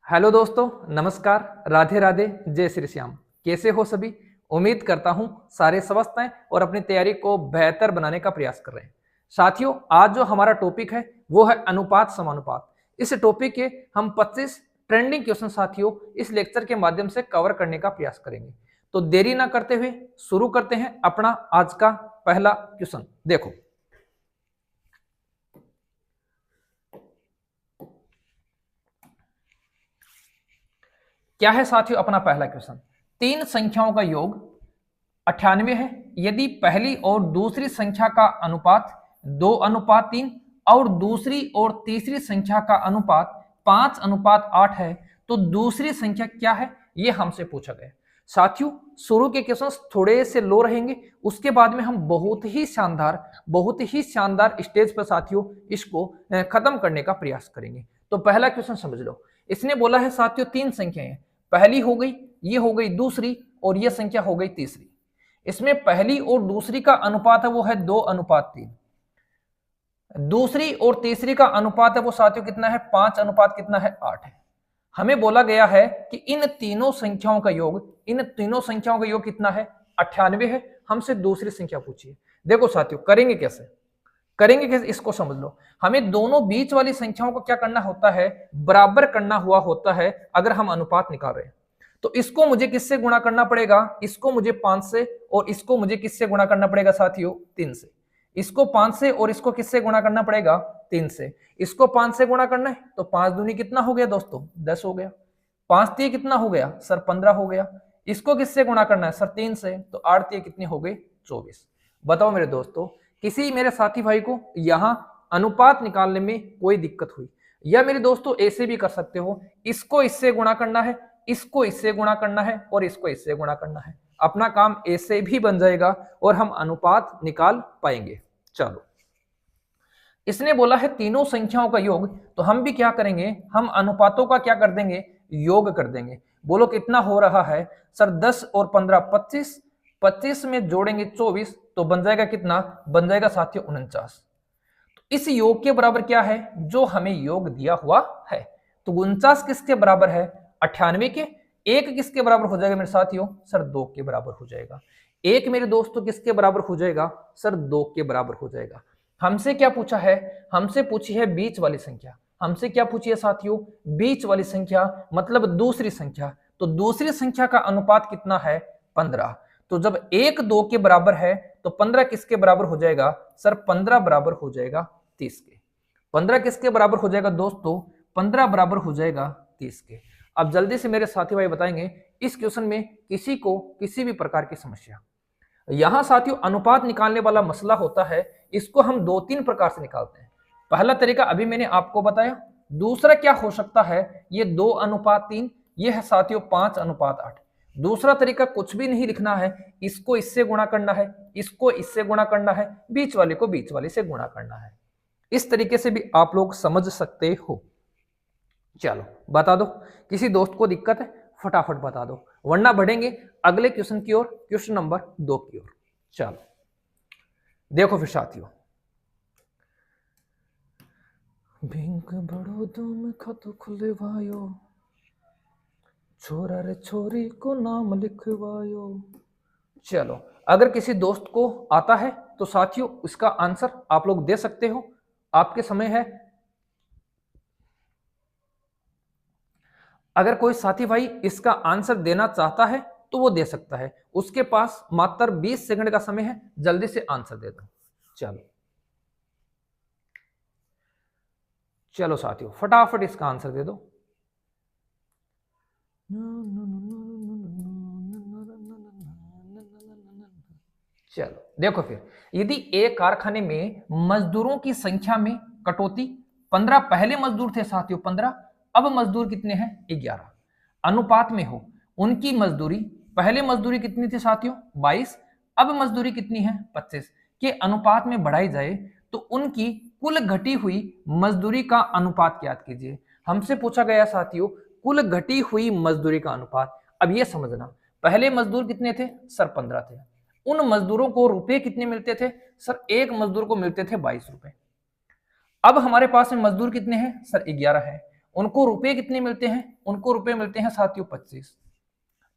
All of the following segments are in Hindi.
हेलो दोस्तों, नमस्कार, राधे राधे, जय श्री श्याम। कैसे हो सभी? उम्मीद करता हूं सारे स्वस्थ हैं और अपनी तैयारी को बेहतर बनाने का प्रयास कर रहे हैं। साथियों, आज जो हमारा टॉपिक है वो है अनुपात समानुपात। इस टॉपिक के हम 25 ट्रेंडिंग क्वेश्चन साथियों इस लेक्चर के माध्यम से कवर करने का प्रयास करेंगे। तो देरी ना करते हुए शुरू करते हैं अपना आज का पहला क्वेश्चन। देखो, क्या है साथियों अपना पहला क्वेश्चन। तीन संख्याओं का योग 98 है यदि पहली और दूसरी संख्या का अनुपात 2:3 और दूसरी और तीसरी संख्या का अनुपात 5:8 है तो दूसरी संख्या क्या है, ये हमसे पूछा गया। साथियों, शुरू के क्वेश्चन थोड़े से लो रहेंगे, उसके बाद में हम बहुत ही शानदार स्टेज पर साथियों इसको खत्म करने का प्रयास करेंगे। तो पहला क्वेश्चन समझ लो। इसने बोला है साथियों तीन संख्याएं, पहली हो गई, ये हो गई दूसरी और ये संख्या हो गई तीसरी। इसमें पहली और दूसरी का अनुपात है वो है 2:3। दूसरी और तीसरी का अनुपात है वो साथियों कितना है, 5 कितना है, 8 है। हमें बोला गया है कि इन तीनों संख्याओं का योग कितना है, 98 है। हमसे दूसरी संख्या पूछिए। देखो साथियों, करेंगे कैसे इसको समझ लो। हमें दोनों बीच वाली संख्याओं को क्या करना होता है, बराबर करना हुआ होता है अगर हम अनुपात निकाल रहे हैं। तो इसको मुझे किससे गुणा करना पड़ेगा, इसको मुझे 5 से, और इसको मुझे किससे गुणा करना पड़ेगा साथियों, 3 से। इसको 5 से और इसको किससे गुणा करना पड़ेगा, 3 से। इसको 5 से गुणा करना है तो 5 दूनी कितना हो गया दोस्तों, 10 हो गया। 5 तीय कितना हो गया सर, 15 हो गया। इसको किससे गुणा करना है सर, 3 से, तो 8 तीय कितनी हो गई, 24। बताओ मेरे दोस्तों, किसी मेरे साथी भाई को यहां अनुपात निकालने में कोई दिक्कत हुई? या मेरे दोस्तों ऐसे भी कर सकते हो, इसको इससे गुणा करना है, इसको इससे गुणा करना है और इसको इससे गुणा करना है। अपना काम ऐसे भी बन जाएगा और हम अनुपात निकाल पाएंगे। चलो, इसने बोला है तीनों संख्याओं का योग, तो हम भी क्या करेंगे, हम अनुपातों का क्या कर देंगे, योग कर देंगे। बोलो कितना हो रहा है सर, 10 और 15 25, 25 में जोड़ेंगे 24 तो बन जाएगा कितना, बन जाएगा साथियों 49। तो इस योग के बराबर क्या है, जो हमें योग दिया हुआ है। तो 49 किसके बराबर है, 98 के। एक किसके बराबर हो जाएगा मेरे साथियों, सर 2 के बराबर हो जाएगा। एक मेरे दोस्तों किसके बराबर हो जाएगा, सर 2 के बराबर हो जाएगा। हमसे क्या पूछा है, हमसे पूछी है बीच वाली संख्या। हमसे क्या पूछी है साथियों, बीच वाली संख्या, मतलब दूसरी संख्या। तो दूसरी संख्या का अनुपात कितना है, 15। तो जब 1 2 के बराबर है तो 15 किसके बराबर हो जाएगा सर, 15 बराबर हो जाएगा 30 के। 15 किसके बराबर हो जाएगा दोस्तों, 15 बराबर हो जाएगा 30 के। अब जल्दी से मेरे साथी भाई बताएंगे इस क्वेश्चन में किसी को किसी भी प्रकार की समस्या। यहां साथियों अनुपात निकालने वाला मसला होता है, इसको हम 2-3 प्रकार से निकालते हैं। पहला तरीका अभी मैंने आपको बताया। दूसरा क्या हो सकता है, ये 2:3, ये है साथियों 5:8। दूसरा तरीका कुछ भी नहीं लिखना है, इसको इससे गुणा करना है, इसको इससे गुणा करना है, बीच वाले को बीच वाले से गुणा करना है। इस तरीके से भी आप लोग समझ सकते हो। चलो बता दो, किसी दोस्त को दिक्कत है फटाफट बता दो, वरना बढ़ेंगे अगले क्वेश्चन की ओर, क्वेश्चन नंबर 2 की ओर। चलो देखो फिर साथियों, बैंक बड़ौदा में खातो खुलवायो, छोरा रे छोरी को नाम लिखवायो। चलो, अगर किसी दोस्त को आता है तो साथियों इसका आंसर आप लोग दे सकते हो, आपके समय है। अगर कोई साथी भाई इसका आंसर देना चाहता है तो वो दे सकता है, उसके पास मात्र 20 सेकंड का समय है, जल्दी से आंसर दे दो। चलो चलो साथियों फटाफट इसका आंसर दे दो। चलो देखो फिर, यदि एक कारखाने में मजदूरों की संख्या में कटौती, 15 पहले मजदूर थे साथियों 15, अब मजदूर कितने हैं 11, अनुपात में हो उनकी मजदूरी, पहले मजदूरी कितनी थी साथियों 22, अब मजदूरी कितनी है 25 के अनुपात में बढ़ाई जाए तो उनकी कुल घटी हुई मजदूरी का अनुपात ज्ञात कीजिए। हमसे पूछा गया साथियों कुल घटी हुई मजदूरी का अनुपात। अब ये समझना, पहले मजदूर कितने थे सर 15 थे, उन मजदूरों को रुपए कितने मिलते थे सर, एक मजदूर को मिलते थे 22 रुपए। अब हमारे पास में मजदूर कितने हैं सर 11 है, उनको रुपए कितने मिलते हैं, उनको रुपए मिलते हैं साथियों 25।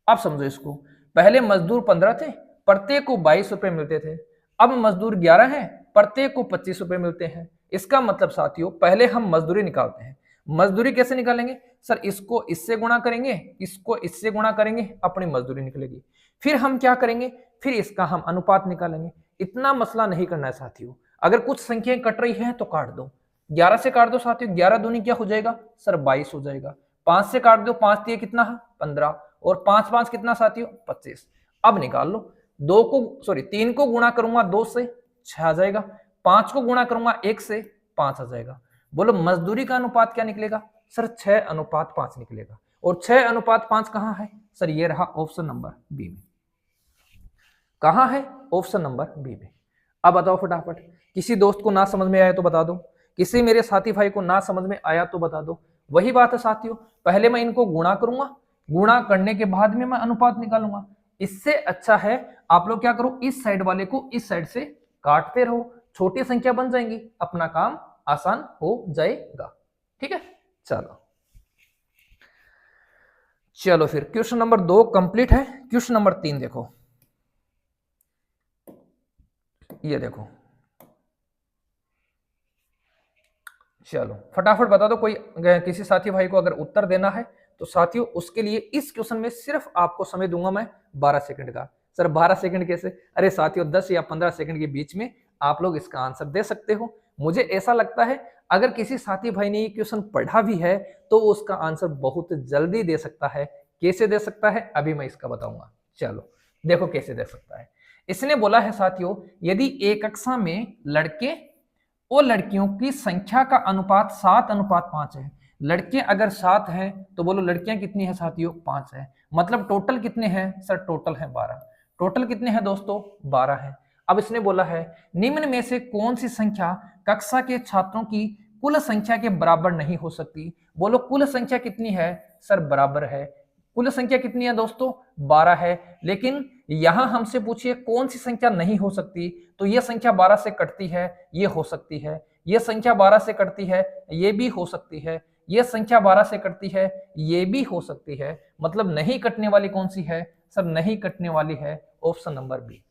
अब समझो इसको, पहले मजदूर 15 थे, प्रत्येक को 22 रुपए मिलते थे, अब मजदूर 11 हैं, प्रत्येक को 25 रुपए मिलते हैं। इसका मतलब साथियों पहले हम मजदूरी निकालते हैं। मजदूरी कैसे निकालेंगे सर, इसको इससे गुणा करेंगे, इसको इससे गुणा करेंगे, अपनी मजदूरी निकलेगी। फिर हम क्या करेंगे, फिर इसका हम अनुपात निकालेंगे। इतना मसला नहीं करना है साथियों। अगर कुछ संख्याएं कट रही हैं तो काट दो, 11 से काट दो साथियों, 11 दूनी क्या हो जाएगा सर 22 हो जाएगा। 5 से काट दो, 5 दिए कितना है 15, और 5 5 कितना साथियों 25। अब निकाल लो, 3 को गुणा करूंगा 2 से 6 आ जाएगा, 5 को गुणा करूंगा 1 से 5 आ जाएगा। बोलो मजदूरी का अनुपात क्या निकलेगा सर 6:5 निकलेगा। और 6:5 कहां है सर, ये रहा ऑप्शन नंबर बी में। कहां है ऑप्शन नंबर बी में। अब बताओ फटाफट, किसी दोस्त को ना समझ में आया तो बता दो, किसी मेरे साथी भाई को ना समझ में आया तो बता दो। वही बात है साथियों, पहले मैं इनको गुणा करूंगा, गुणा करने के बाद में मैं अनुपात निकालूंगा। इससे अच्छा है आप लोग क्या करो, इस साइड वाले को इस साइड से काटते रहो, छोटी संख्या बन जाएंगी, अपना काम आसान हो जाएगा। ठीक है, चलो फिर क्वेश्चन नंबर 2 कंप्लीट है। क्वेश्चन नंबर 3 देखो, ये देखो, चलो फटाफट बता दो। कोई किसी साथी भाई को अगर उत्तर देना है तो साथियों उसके लिए इस क्वेश्चन में सिर्फ आपको समय दूंगा मैं 12 सेकंड का। सर 12 सेकंड कैसे, अरे साथियों 10 या 15 सेकंड के बीच में आप लोग इसका आंसर दे सकते हो। मुझे ऐसा लगता है अगर किसी साथी भाई ने ये क्वेश्चन पढ़ा भी है तो उसका आंसर बहुत जल्दी दे सकता है। कैसे दे सकता है अभी मैं इसका बताऊंगा। चलो देखो कैसे दे सकता है। इसने बोला है साथियों, यदि एक कक्षा में लड़के और लड़कियों की संख्या का अनुपात 7:5 है, लड़के अगर 7 हैं तो बोलो लड़कियां कितनी है साथियों 5 है, मतलब टोटल कितने हैं सर, टोटल है 12। टोटल कितने हैं दोस्तों 12 है। अब इसने बोला है निम्न में से कौन सी संख्या कक्षा के छात्रों की कुल संख्या के बराबर नहीं हो सकती। बोलो कुल संख्या कितनी है सर, बराबर है। कुल संख्या कितनी है दोस्तों 12 है, लेकिन यहां हमसे पूछिए कौन सी संख्या नहीं हो सकती, तो यह संख्या 12 से कटती है, ये हो सकती है। यह संख्या 12 से कटती है, ये भी हो सकती है। यह संख्या 12 से कटती है, ये भी हो सकती है। मतलब नहीं कटने वाली कौन सी है सर, नहीं कटने वाली है ऑप्शन नंबर बी।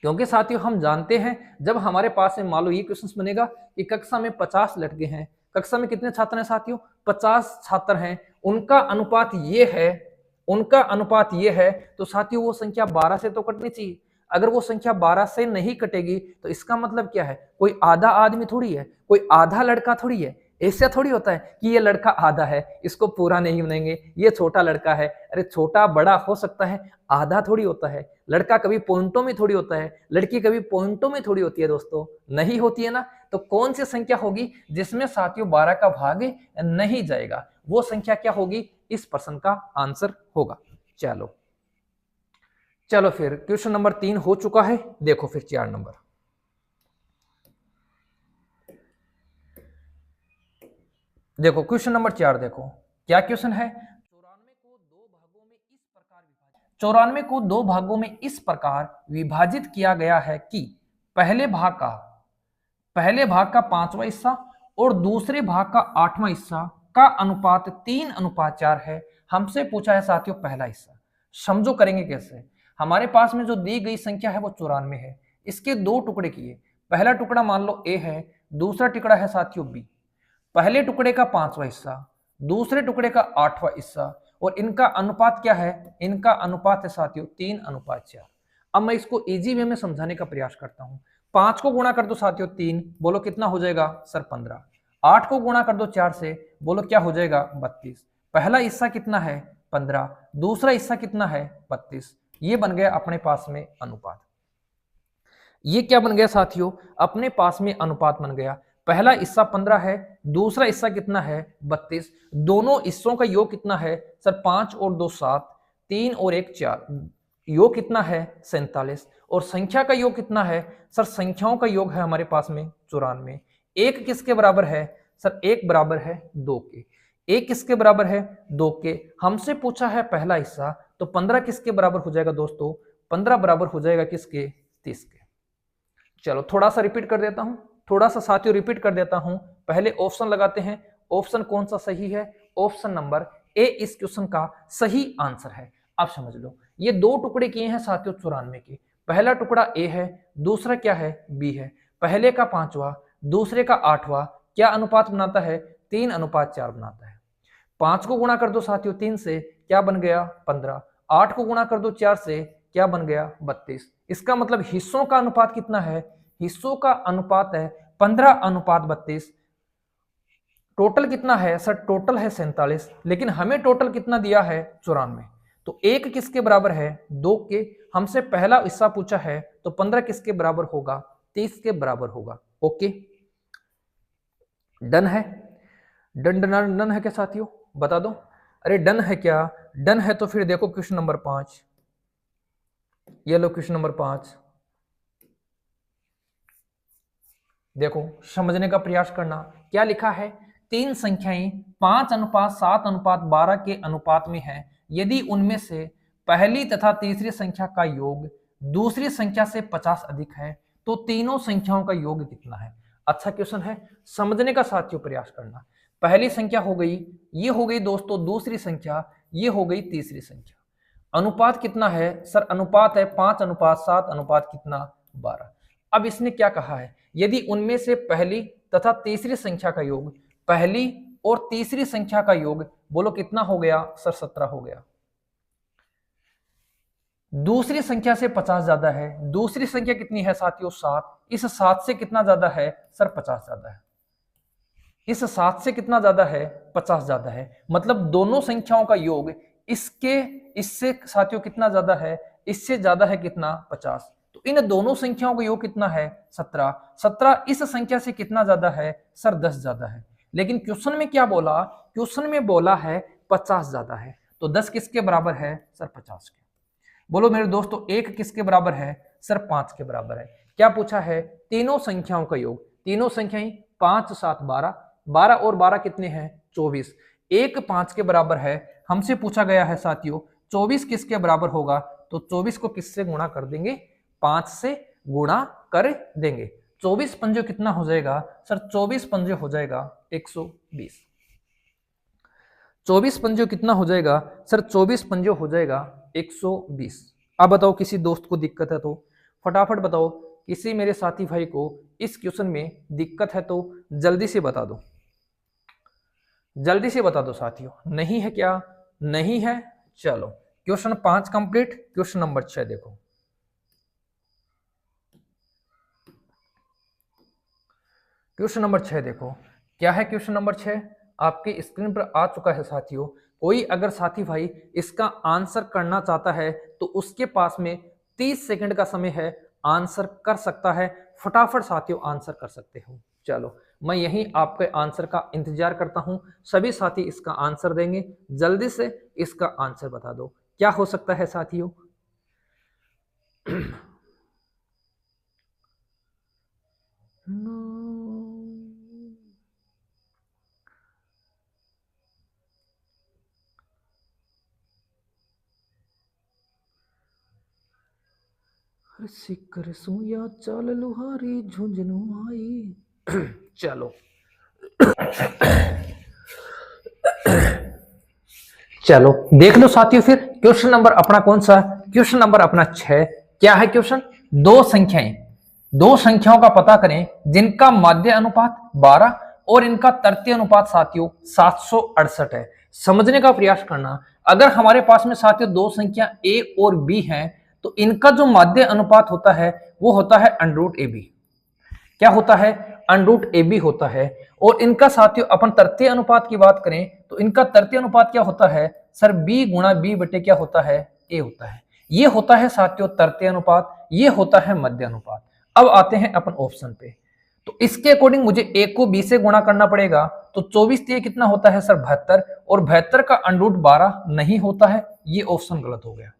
क्योंकि साथियों हम जानते हैं जब हमारे पास में मान लो ये क्वेश्चन बनेगा कि कक्षा में 50 लड़के हैं, कक्षा में कितने छात्र हैं साथियों 50 छात्र हैं, उनका अनुपात ये है, उनका अनुपात ये है, तो साथियों वो संख्या 12 से तो कटनी चाहिए। अगर वो संख्या 12 से नहीं कटेगी तो इसका मतलब क्या है, कोई आधा आदमी थोड़ी है, कोई आधा लड़का थोड़ी है। ऐसा थोड़ी होता है कि ये लड़का आधा है इसको पूरा नहीं बनेंगे, ये छोटा लड़का है। अरे छोटा बड़ा हो सकता है, आधा थोड़ी होता है। लड़का कभी पॉइंटों में थोड़ी होता है, लड़की कभी पॉइंटों में थोड़ी होती है दोस्तों, नहीं होती है ना। तो कौन सी संख्या होगी जिसमें साथियों 12 का भाग नहीं जाएगा, वो संख्या क्या होगी, इस प्रश्न का आंसर होगा। चलो फिर क्वेश्चन नंबर 3 हो चुका है। देखो फिर 4 नंबर, देखो क्वेश्चन नंबर 4 देखो क्या क्वेश्चन है। 94 को 2 भागों में इस प्रकार विभाजित किया गया है कि पहले भाग का 5वां हिस्सा और दूसरे भाग का 8वां हिस्सा का अनुपात 3:4 है। हमसे पूछा है साथियों पहला हिस्सा। समझो करेंगे कैसे। हमारे पास में जो दी गई संख्या है वो 94 है, इसके 2 टुकड़े किए। पहला टुकड़ा मान लो ए है, दूसरा टुकड़ा है साथियों बी। पहले टुकड़े का 5वां हिस्सा, दूसरे टुकड़े का 8वां हिस्सा, और इनका अनुपात क्या है, इनका अनुपात है साथियों 3:4। अब मैं इसको इजी वे में समझाने का प्रयास करता हूं। 5 को गुणा कर दो साथियों 3, बोलो कितना हो जाएगा सर 15। 8 को गुणा कर दो 4 से, बोलो क्या हो जाएगा 32। पहला हिस्सा कितना है 15, दूसरा हिस्सा कितना है 32। ये बन गया अपने पास में अनुपात। ये क्या बन गया साथियों, अपने पास में अनुपात बन गया। पहला हिस्सा 15 है, दूसरा हिस्सा कितना है 32। दोनों हिस्सों का योग कितना है सर, 5 और 2 7, 3 और 1 4, योग कितना है 47। और संख्या का योग कितना है सर, संख्याओं का योग है हमारे पास में 94। एक किसके बराबर है सर, एक बराबर है 2 के। एक किसके बराबर है 2 के। हमसे पूछा है पहला हिस्सा, तो 15 किसके बराबर हो जाएगा दोस्तों, 15 बराबर हो जाएगा किसके 30 के। चलो थोड़ा सा रिपीट कर देता हूं, थोड़ा सा साथियों रिपीट कर देता हूं। पहले ऑप्शन लगाते हैं, ऑप्शन कौन सा सही है? ऑप्शन नंबर ए इस क्वेश्चन का सही आंसर है। आप समझ लो, ये दो टुकड़े किए हैं साथियों 94 के। पहला टुकड़ा ए है, दूसरा क्या है? बी है। पहले का 5वां, दूसरे का 8वां क्या अनुपात बनाता है? 3:4 बनाता है। 5 को गुणा कर दो साथियों 3 से, क्या बन गया? 15। 8 को गुणा कर दो 4 से, क्या बन गया? 32। इसका मतलब हिस्सों का अनुपात कितना है? हिस्सों का अनुपात है 15:32। टोटल कितना है सर? टोटल है 47, लेकिन हमें टोटल कितना दिया है? 94। तो 1 किसके बराबर है? 2 के। हमसे पहला हिस्सा पूछा है, तो 15 किसके बराबर होगा? 30 के बराबर होगा। ओके, डन है? डन डन डन है क्या साथियों? बता दो। अरे डन है क्या? डन है तो फिर देखो क्वेश्चन नंबर 5, ये लो क्वेश्चन नंबर 5। देखो, समझने का प्रयास करना। क्या लिखा है? तीन संख्याएं 5:7:12 के अनुपात में है। यदि उनमें से पहली तथा तीसरी संख्या का योग दूसरी संख्या से 50 अधिक है, तो तीनों संख्याओं का योग कितना है? अच्छा क्वेश्चन है, समझने का साथियों प्रयास करना। पहली संख्या हो गई, ये हो गई दोस्तों दूसरी संख्या, ये हो गई तीसरी संख्या। अनुपात कितना है सर? अनुपात है 5:7 अनुपात कितना? 12। अब इसने क्या कहा है? यदि उनमें से पहली तथा तीसरी संख्या का योग, पहली और तीसरी संख्या का योग बोलो कितना हो गया सर? 17 हो गया। दूसरी संख्या से 50 ज्यादा है। दूसरी संख्या कितनी है साथियों? 7। इस 7 से कितना ज्यादा है सर? 50 ज्यादा है। इस 7 से कितना ज्यादा है? 50 ज्यादा है। मतलब दोनों संख्याओं का योग इससे साथियों कितना ज्यादा है? इससे ज्यादा है कितना? 50। तो इन दोनों संख्याओं का योग कितना है? 17। 17 इस संख्या से कितना ज्यादा है सर? 10 ज्यादा है। लेकिन क्वेश्चन में क्या बोला? क्वेश्चन में बोला है 50 ज्यादा है। तो 10 किसके बराबर है सर? 50 के। बोलो मेरे दोस्तों, 1 किसके बराबर है सर? 5 के बराबर है। क्या पूछा है? तीनों संख्याओं का योग। तीनों संख्याएं 5 7 12, 12 और 12 कितने हैं? 24। 1 5 के बराबर है। हमसे पूछा गया है साथियों 24 किसके बराबर होगा? तो 24 को किससे गुणा कर देंगे? 5 से गुणा कर देंगे। 24 पंजे कितना हो जाएगा सर? 24 पंजे हो जाएगा 120। 24 पंजे कितना हो जाएगा सर? 24 पंजे हो जाएगा 120। अब बताओ, किसी दोस्त को दिक्कत है तो फटाफट बताओ। किसी मेरे साथी भाई को इस क्वेश्चन में दिक्कत है तो जल्दी से बता दो, जल्दी से बता दो साथियों। नहीं है क्या? नहीं है? चलो क्वेश्चन 5 कंप्लीट। क्वेश्चन नंबर 6 देखो। क्वेश्चन नंबर 6 देखो, क्या है क्वेश्चन नंबर 6? आपके स्क्रीन पर आ चुका है साथियों। कोई अगर साथी भाई इसका आंसर करना चाहता है तो उसके पास में 30 सेकंड का समय है, आंसर कर सकता है। फटाफट साथियों आंसर कर सकते हो। चलो मैं यहीं आपके आंसर का इंतजार करता हूं। सभी साथी इसका आंसर देंगे, जल्दी से इसका आंसर बता दो। क्या हो सकता है साथियों? सिकर सुया चाल लुहारी झुंझुनू आई। चलो चलो देख लो साथियों, फिर क्वेश्चन नंबर अपना कौन सा? क्वेश्चन नंबर अपना 6। क्या है क्वेश्चन? दो संख्याओं का पता करें जिनका माध्य अनुपात 12 और इनका तृतीय अनुपात साथियों 768 है। समझने का प्रयास करना। अगर हमारे पास में साथियों दो संख्या a और b हैं, तो इनका जो माध्य अनुपात होता है वो होता है √ab। क्या होता है? √ab होता है। और इनका साथियों अपन तृतीय अनुपात की बात करें तो इनका तृतीय अनुपात क्या होता है सर? b गुणा b बटे क्या होता है? a होता है। ये होता है साथियों तृतीय अनुपात, ये होता है मध्य अनुपात। अब आते हैं अपन ऑप्शन पे। तो इसके अकॉर्डिंग मुझे a को b से गुणा करना पड़ेगा। तो 24 से कितना होता है सर? 72। और 72 का √12 नहीं होता है, ये ऑप्शन गलत हो गया।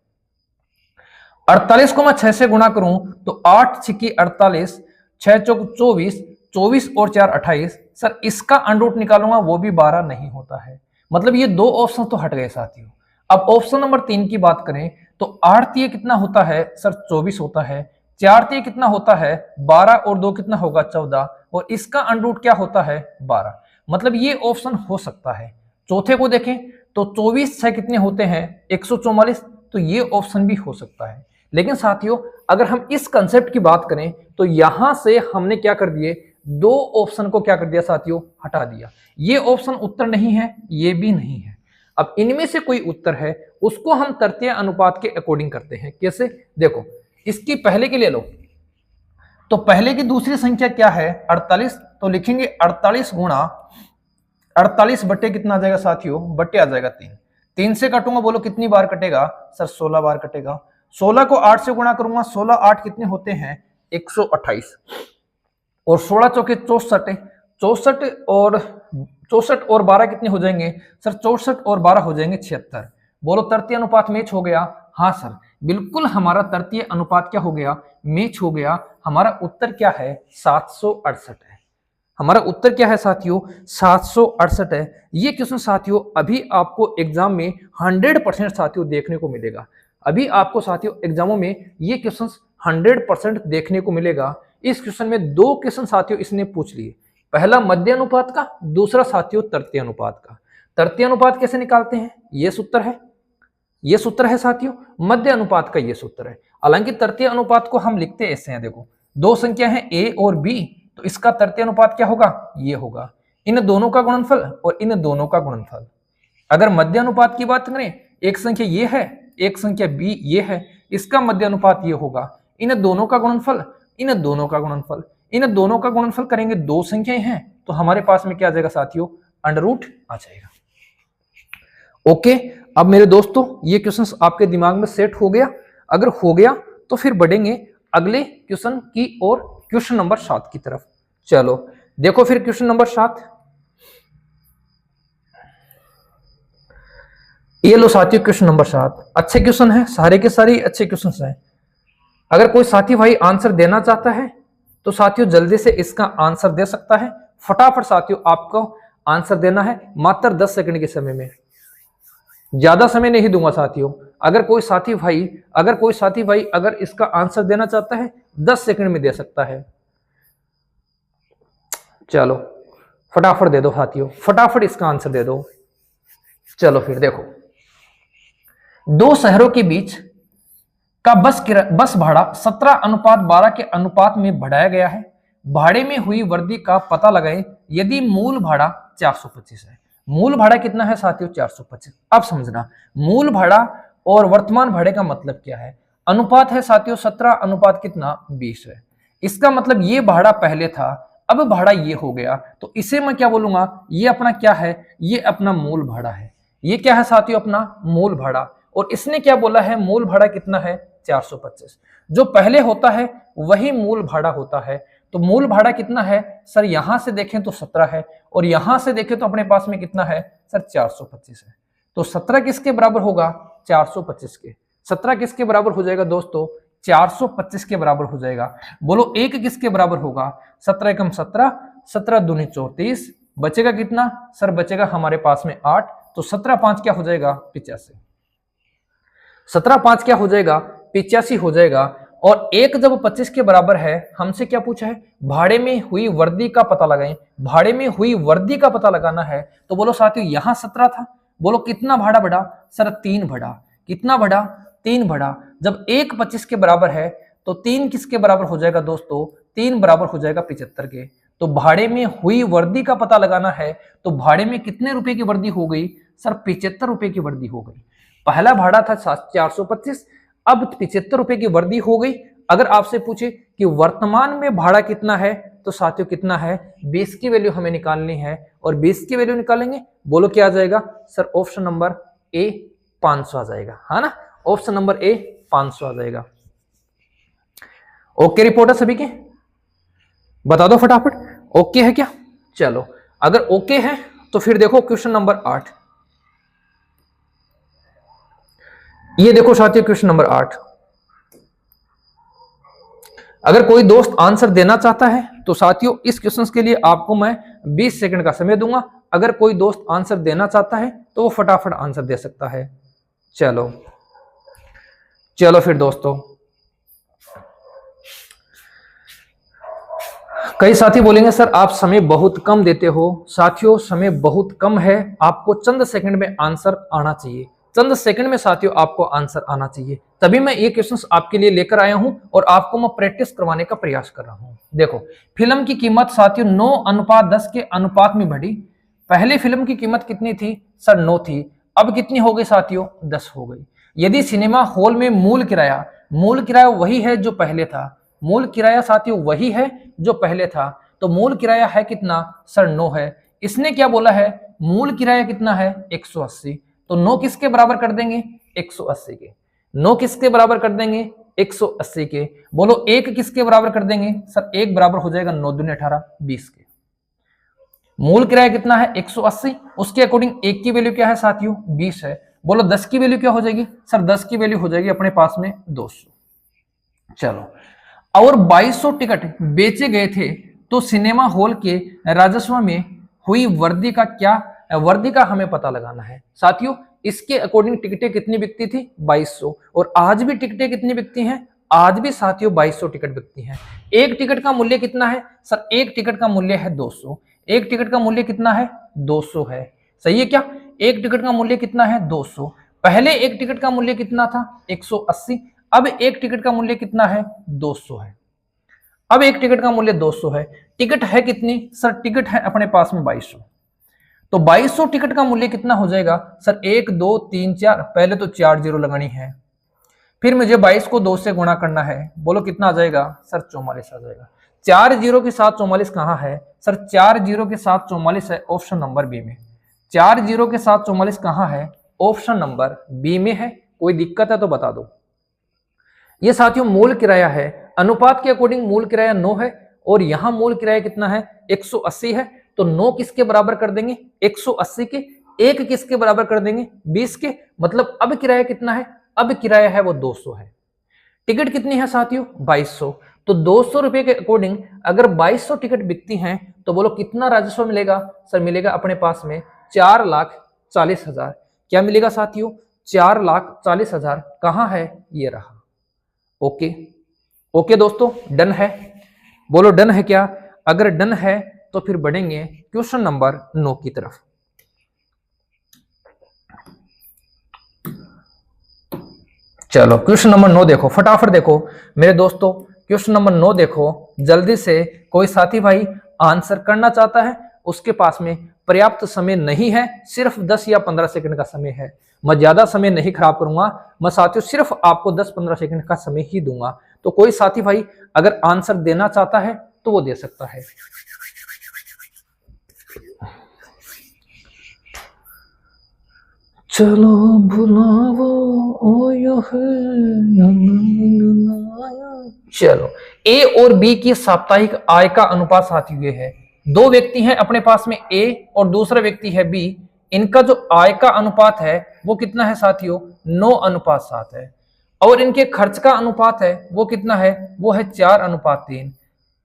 48 को मैं 6 से गुणा करूं तो 8 छिकी 48, 6 चौक 24, 24 और 4 28। सर इसका √ निकालूंगा वो भी 12 नहीं होता है। मतलब ये दो ऑप्शन तो हट गए साथियों। अब ऑप्शन नंबर 3 की बात करें तो 8 कितना होता है सर? 24 होता है। 4 कितना होता है? 12 और 2 कितना होगा? 14। और इसका √ क्या होता है? 12। मतलब ये ऑप्शन हो सकता है। चौथे को देखें तो 24 6 कितने होते हैं 144, तो ये ऑप्शन भी हो सकता है। लेकिन साथियों अगर हम इस कंसेप्ट की बात करें तो यहां से हमने क्या कर दिए, दो ऑप्शन को क्या कर दिया साथियों, हटा दिया। ये ऑप्शन उत्तर नहीं है, ये भी नहीं है। अब इनमें से कोई उत्तर है उसको हम तृतीय अनुपात के अकॉर्डिंग करते हैं। कैसे, देखो इसकी पहले के ले लो, तो पहले की दूसरी संख्या क्या है 48, तो लिखेंगे 48 गुणा 48 बट्टे कितना आ जाएगा साथियों, बट्टे आ जाएगा 3। 3 से कटूंगा, बोलो कितनी बार कटेगा सर, 16 बार कटेगा। 16 को 8 से गुणा करूंगा, 16 8 कितने होते हैं 128, और 16 चौके 64, 64 और 12 कितने हो जाएंगे सर, 64 और 12 हो जाएंगे 76। बोलो तृतीय अनुपात मैच हो गया, हाँ सर बिल्कुल हमारा तृतीय अनुपात क्या हो गया, मैच हो गया। हमारा उत्तर क्या है 768 है। हमारा उत्तर क्या है साथियों 768 है। ये क्वेश्चन साथियों अभी आपको एग्जाम में 100% साथियों देखने को मिलेगा। अभी आपको साथियों एग्जामों में ये क्वेश्चन 100% देखने को मिलेगा। इस क्वेश्चन में दो क्वेश्चन साथियों इसने पूछ लिए, पहला मध्य अनुपात का, दूसरा साथियों तृतीय अनुपात का। तृतीय अनुपात कैसे निकालते हैं, ये सूत्र है, ये सूत्र है साथियों। मध्य अनुपात का ये सूत्र है। हालांकि तृतीय अनुपात को हम लिखते ऐसे हैं, देखो दो संख्या है ए और बी, तो इसका तृतीय अनुपात क्या होगा, ये होगा इन दोनों का गुणनफल और इन दोनों का गुणनफल। अगर मध्य अनुपात की बात करें, एक संख्या ये है, एक संख्या बी ये है, इसका मध्य अनुपात ये होगा, इन दोनों का गुणनफल, इन दोनों का गुणनफल, इन दोनों का गुणनफल करेंगे, दो संख्याएं हैं तो हमारे पास में क्या आ जाएगा साथियों, अंडररूट आ जाएगा। ओके, अब मेरे दोस्तों ये क्वेश्चन आपके दिमाग में सेट हो गया। अगर हो गया तो फिर बढ़ेंगे अगले क्वेश्चन की ओर, क्वेश्चन नंबर 7 की तरफ। चलो देखो फिर क्वेश्चन नंबर 7, ये लो साथियों क्वेश्चन नंबर 7। अच्छे क्वेश्चन है, सारे के सारे अच्छे क्वेश्चन हैं। अगर कोई साथी भाई आंसर देना चाहता है तो साथियों जल्दी से इसका आंसर दे सकता है। फटाफट साथियों आपको आंसर देना है, मात्र 10 सेकंड के समय में, ज्यादा समय नहीं दूंगा साथियों। अगर कोई साथी भाई अगर इसका आंसर देना चाहता है 10 सेकंड में दे सकता है। चलो फटाफट दे दो साथियों, फटाफट इसका आंसर दे दो। चलो फिर देखो, दो शहरों के बीच का बस भाड़ा 17:12 के अनुपात में बढ़ाया गया है। भाड़े में हुई वृद्धि का पता लगाएं यदि मूल भाड़ा 425 है। मूल भाड़ा कितना है साथियों 425। अब समझना, मूल भाड़ा और वर्तमान भाड़े का मतलब क्या है। अनुपात है साथियों 17 अनुपात कितना 20 है। इसका मतलब ये भाड़ा पहले था, अब भाड़ा ये हो गया, तो इसे मैं क्या बोलूंगा, ये अपना क्या है, ये अपना मूल भाड़ा है। ये क्या है साथियों अपना मूल भाड़ा, और इसने क्या बोला है, मूल भाड़ा कितना है 425। जो पहले होता है वही मूल भाड़ा होता है। तो मूल भाड़ा कितना है सर, यहां से देखें तो 17 है, और यहां से देखें तो अपने पास में कितना है सर 425 है। तो 17 किसके बराबर होगा 425 के। 17 किसके बराबर हो जाएगा दोस्तों 425 के बराबर हो जाएगा। बोलो एक किसके बराबर होगा, 17 एकम 17, 17 दूनी 34, बचेगा कितना सर, बचेगा हमारे पास में 8। तो 17 5 क्या हो जाएगा 85, 17 5 क्या हो जाएगा 85 हो जाएगा। और एक जब 25 के बराबर है, हमसे क्या पूछा है, भाड़े में हुई वृद्धि का पता लगाएं। भाड़े में हुई वृद्धि का पता लगाना है, तो बोलो साथियों यहां 17 था, बोलो कितना भाड़ा बढ़ा सर 3 बढ़ा। कितना बढ़ा 3 बढ़ा। जब एक 25 के बराबर है तो 3 किसके बराबर हो जाएगा दोस्तों, 3 बराबर हो जाएगा 75 के। तो भाड़े में हुई वृद्धि का पता लगाना है, तो भाड़े में कितने रुपए की वृद्धि हो गई सर 75 रुपए की वृद्धि हो गई। पहला भाड़ा था 425, अब 75 रुपए की वृद्धि हो गई। अगर आपसे पूछे कि वर्तमान में भाड़ा कितना है, तो साथियों कितना है 20 की वैल्यू हमें निकालनी है, और 20 की वैल्यू निकालेंगे, बोलो क्या आ जाएगा सर, ऑप्शन नंबर ए 500 आ जाएगा, है ना, ऑप्शन नंबर ए 500 आ जाएगा। ओके रिपोर्टर सभी के बता दो फटाफट, ओके है क्या। चलो अगर ओके है तो फिर देखो क्वेश्चन नंबर 8। ये देखो साथियों क्वेश्चन नंबर 8। अगर कोई दोस्त आंसर देना चाहता है तो साथियों इस क्वेश्चन के लिए आपको मैं 20 सेकंड का समय दूंगा। अगर कोई दोस्त आंसर देना चाहता है तो वो फटाफट आंसर दे सकता है। चलो चलो फिर दोस्तों, कई साथी बोलेंगे सर आप समय बहुत कम देते हो। साथियों समय बहुत कम है, आपको चंद सेकंड में आंसर आना चाहिए, चंद सेकंड में साथियों आपको आंसर आना चाहिए, तभी मैं ये क्वेश्चंस आपके लिए लेकर आया हूं और आपको मैं प्रैक्टिस करवाने का प्रयास कर रहा हूं। देखो फिल्म की कीमत साथियों 9:10 के अनुपात में बढ़ी। पहले फिल्म की कीमत कितनी थी सर 9 थी, अब कितनी हो गई साथियों 10 हो गई। यदि सिनेमा हॉल में मूल किराया वही है जो पहले था, मूल किराया साथियों वही है जो पहले था, तो मूल किराया है कितना सर 9 है। इसने क्या बोला है मूल किराया कितना है 180, तो 9 किसके बराबर कर देंगे 180 के, 9 किसके बराबर कर देंगे 180 के। बोलो 1 किसके बराबर कर देंगे सर 1 बराबर हो जाएगा 9 दूनी 18 20 के। मूल किराया कितना है 180, उसके अकॉर्डिंग 1 की वैल्यू क्या है साथियों 20 है। बोलो 10 की वैल्यू क्या हो जाएगी सर 10 की वैल्यू हो जाएगी अपने पास में 200। चलो और 2200 टिकट बेचे गए थे, तो सिनेमा हॉल के राजस्व में हुई वृद्धि का हमें पता लगाना है। साथियों इसके अकॉर्डिंग टिकटें कितनी बिकती थी 2200, और आज भी टिकटें कितनी बिकती हैं, आज भी साथियों 2200 टिकट बिकती हैं। एक टिकट का मूल्य कितना है सर, एक टिकट का मूल्य है 200, एक टिकट का मूल्य कितना है 200 है, सही है क्या, एक टिकट का मूल्य कितना है 200। पहले एक टिकट का मूल्य कितना था 180, अब एक टिकट का मूल्य कितना है 200 है, अब एक टिकट का मूल्य 200 है। टिकट है कितनी सर, टिकट है अपने पास में 2200, तो 2200 टिकट का मूल्य कितना हो जाएगा सर 1 2 3 4, पहले तो 4 जीरो लगानी है, फिर मुझे 22 को 2 से गुणा करना है, बोलो कितना आ जाएगा सर 44 आ जाएगा। 4 जीरो के साथ 44 कहाँ है सर, 4 जीरो के साथ 44 है ऑप्शन नंबर बी में, 4 जीरो के साथ 44 कहाँ है ऑप्शन नंबर बी में है। कोई दिक्कत है तो बता दो। ये साथियों मूल किराया है, अनुपात के अकॉर्डिंग मूल किराया 9 है और यहां मूल किराया कितना है 180 है, तो 9 किसके बराबर कर देंगे 180 के, 1 किसके बराबर कर देंगे 20 के, मतलब अब किराया कितना है, अब किराया है वो 200 है। टिकट कितनी है साथियों 2200, तो 200 रुपए के अकॉर्डिंग अगर 2200 टिकट बिकती हैं तो बोलो कितना राजस्व मिलेगा सर, मिलेगा अपने पास में 4,40,000। क्या मिलेगा साथियों 4,40,000, कहां है ये रहा। ओके ओके दोस्तों डन है, बोलो डन है क्या, अगर डन है तो फिर बढ़ेंगे क्वेश्चन नंबर 9 की तरफ। चलो क्वेश्चन नंबर 9 देखो, फटाफट देखो मेरे दोस्तों, क्वेश्चन नंबर 9 देखो जल्दी से। कोई साथी भाई आंसर करना चाहता है, उसके पास में पर्याप्त समय नहीं है, सिर्फ 10 या 15 सेकंड का समय है, मैं ज्यादा समय नहीं खराब करूंगा, मैं साथियों सिर्फ आपको 10-15 सेकंड का समय ही दूंगा। तो कोई साथी भाई अगर आंसर देना चाहता है तो वो दे सकता है। चलो भुलावो ओ चलो ए और बी की साप्ताहिक आय का अनुपात साथियों ये है, दो व्यक्ति हैं अपने पास में ए और दूसरा व्यक्ति है बी, इनका जो आय का अनुपात है वो कितना है साथियों 9:7 है, और इनके खर्च का अनुपात है वो कितना है, वो है 4:3।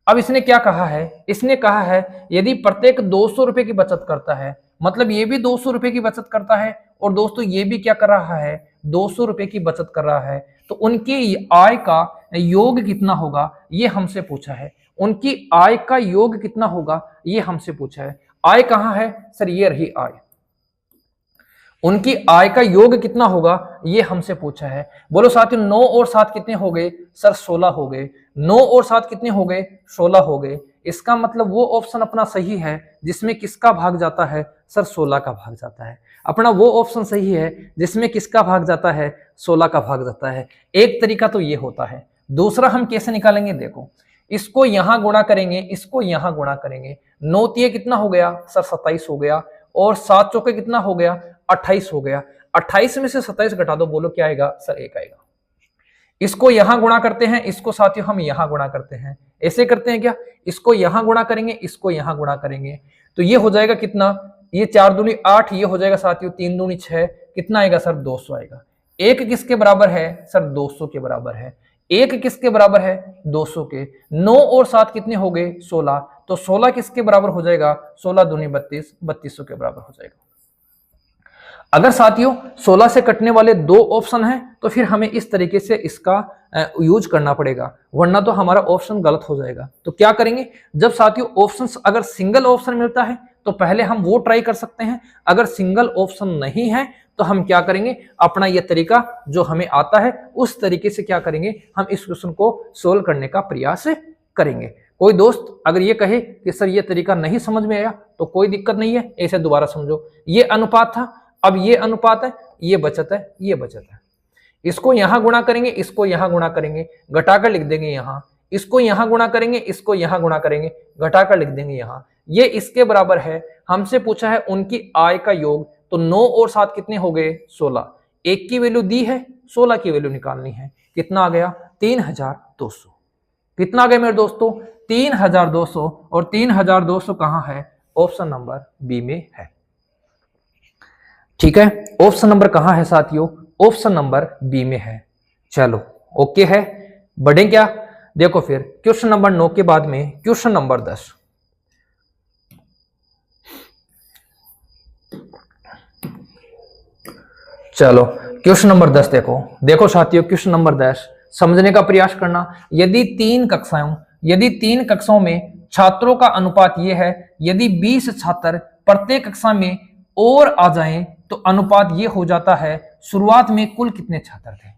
अब इसने क्या कहा है, इसने कहा है यदि प्रत्येक 200 रुपए की बचत करता है, मतलब ये भी 200 रुपए की बचत करता है और दोस्तों ये भी क्या कर रहा है 200 रुपए की बचत कर रहा है, तो उनकी आय का योग कितना होगा ये हमसे पूछा है, उनकी आय का योग कितना होगा ये हमसे पूछा है। आय कहाँ है सर, ये रही आय, उनकी आय का योग कितना होगा ये हमसे पूछा है। बोलो साथियों 9 और 7 कितने हो गए सर 16 हो गए, 9 और 7 कितने हो गए 16 हो गए। इसका मतलब वो ऑप्शन अपना सही है जिसमें किसका भाग जाता है सर 16 का भाग जाता है, अपना वो ऑप्शन सही है जिसमें किसका भाग जाता है 16 का भाग जाता है। एक तरीका तो ये होता है, दूसरा हम कैसे निकालेंगे देखो, इसको यहां गुणा करेंगे, इसको यहां गुणा करेंगे, 9 तिये कितना हो गया सर 27 हो गया, और 7 चौके कितना हो गया 28 हो गया, 28 में से 27 घटा दो, बोलो क्या आएगा सर 1 आएगा। इसको यहां गुणा करते हैं, इसको साथियों हम यहां गुणा करते हैं, ऐसे करते हैं क्या, इसको यहां गुणा करेंगे, इसको यहां गुणा करेंगे, तो ये हो जाएगा कितना, ये 4 दूनी 8, ये हो जाएगा साथियों 3 दूनी 6, कितना आएगा सर 200 आएगा। एक किसके बराबर है सर 200 के बराबर है, एक किसके बराबर है 200 के, 9 और 7 कितने हो गए 16, तो 16 किसके बराबर हो जाएगा 16 दूनी 32, 3200 के बराबर हो जाएगा। अगर साथियों 16 से कटने वाले 2 ऑप्शन हैं तो फिर हमें इस तरीके से इसका यूज करना पड़ेगा, वरना तो हमारा ऑप्शन गलत हो जाएगा। तो क्या करेंगे, जब साथियों ऑप्शन अगर सिंगल ऑप्शन मिलता है तो पहले हम वो ट्राई कर सकते हैं, अगर सिंगल ऑप्शन नहीं है तो हम क्या करेंगे, अपना ये तरीका जो हमें आता है उस तरीके से क्या करेंगे, हम इस क्वेश्चन को सोल्व करने का प्रयास करेंगे। कोई दोस्त अगर ये कहे कि सर ये तरीका नहीं समझ में आया तो कोई दिक्कत नहीं है, ऐसे दोबारा समझो। ये अनुपात था, अब ये अनुपात है, ये बचत है, ये बचत है। इसको यहां गुणा करेंगे, इसको यहां गुणा करेंगे, घटाकर लिख देंगे यहां, इसको यहां गुणा करेंगे, इसको यहां गुणा करेंगे, घटाकर लिख देंगे यहां। ये इसके बराबर है, हमसे पूछा है उनकी आय का योग, तो 9 और 7 कितने हो गए, 16। 1 की वैल्यू दी है, 16 की वैल्यू निकालनी है, कितना आ गया 3200। कितना आ गया मेरे दोस्तों 3200, और 3200 कहां है, ऑप्शन नंबर बी में है। ठीक है, ऑप्शन नंबर कहां है साथियों, ऑप्शन नंबर बी में है। चलो ओके है, बढ़े क्या, देखो फिर क्वेश्चन नंबर 9 के बाद में क्वेश्चन नंबर 10। चलो क्वेश्चन नंबर 10 देखो साथियों, क्वेश्चन नंबर 10 समझने का प्रयास करना। यदि तीन कक्षाओं में छात्रों का अनुपात ये है, यदि 20 छात्र प्रत्येक कक्षा में और आ जाएं तो अनुपात ये हो जाता है, शुरुआत में कुल कितने छात्र थे।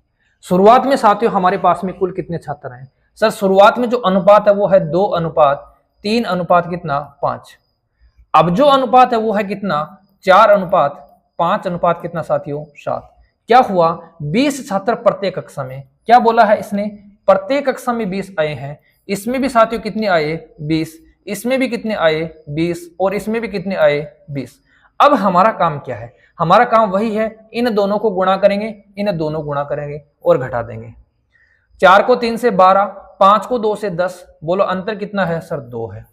शुरुआत में साथियों हमारे पास में कुल कितने छात्र हैं, सर शुरुआत में जो अनुपात है वो है 2 अनुपात 3 अनुपात कितना 5। अब जो अनुपात है वो है कितना 4 अनुपात 5 अनुपात कितना साथियों 7। क्या हुआ 20 छात्र प्रत्येक कक्षा में, क्या बोला है इसने, प्रत्येक कक्षा में 20 आए हैं, इसमें भी साथियों कितने आए 20, इसमें भी कितने आए 20, और इसमें भी कितने आए 20। अब हमारा काम क्या है, हमारा काम वही है, इन दोनों को गुणा करेंगे, इन दोनों गुणा करेंगे और घटा देंगे। 4 को 3 से 12, 5 को 2 से 10, बोलो अंतर कितना है सर 2 है।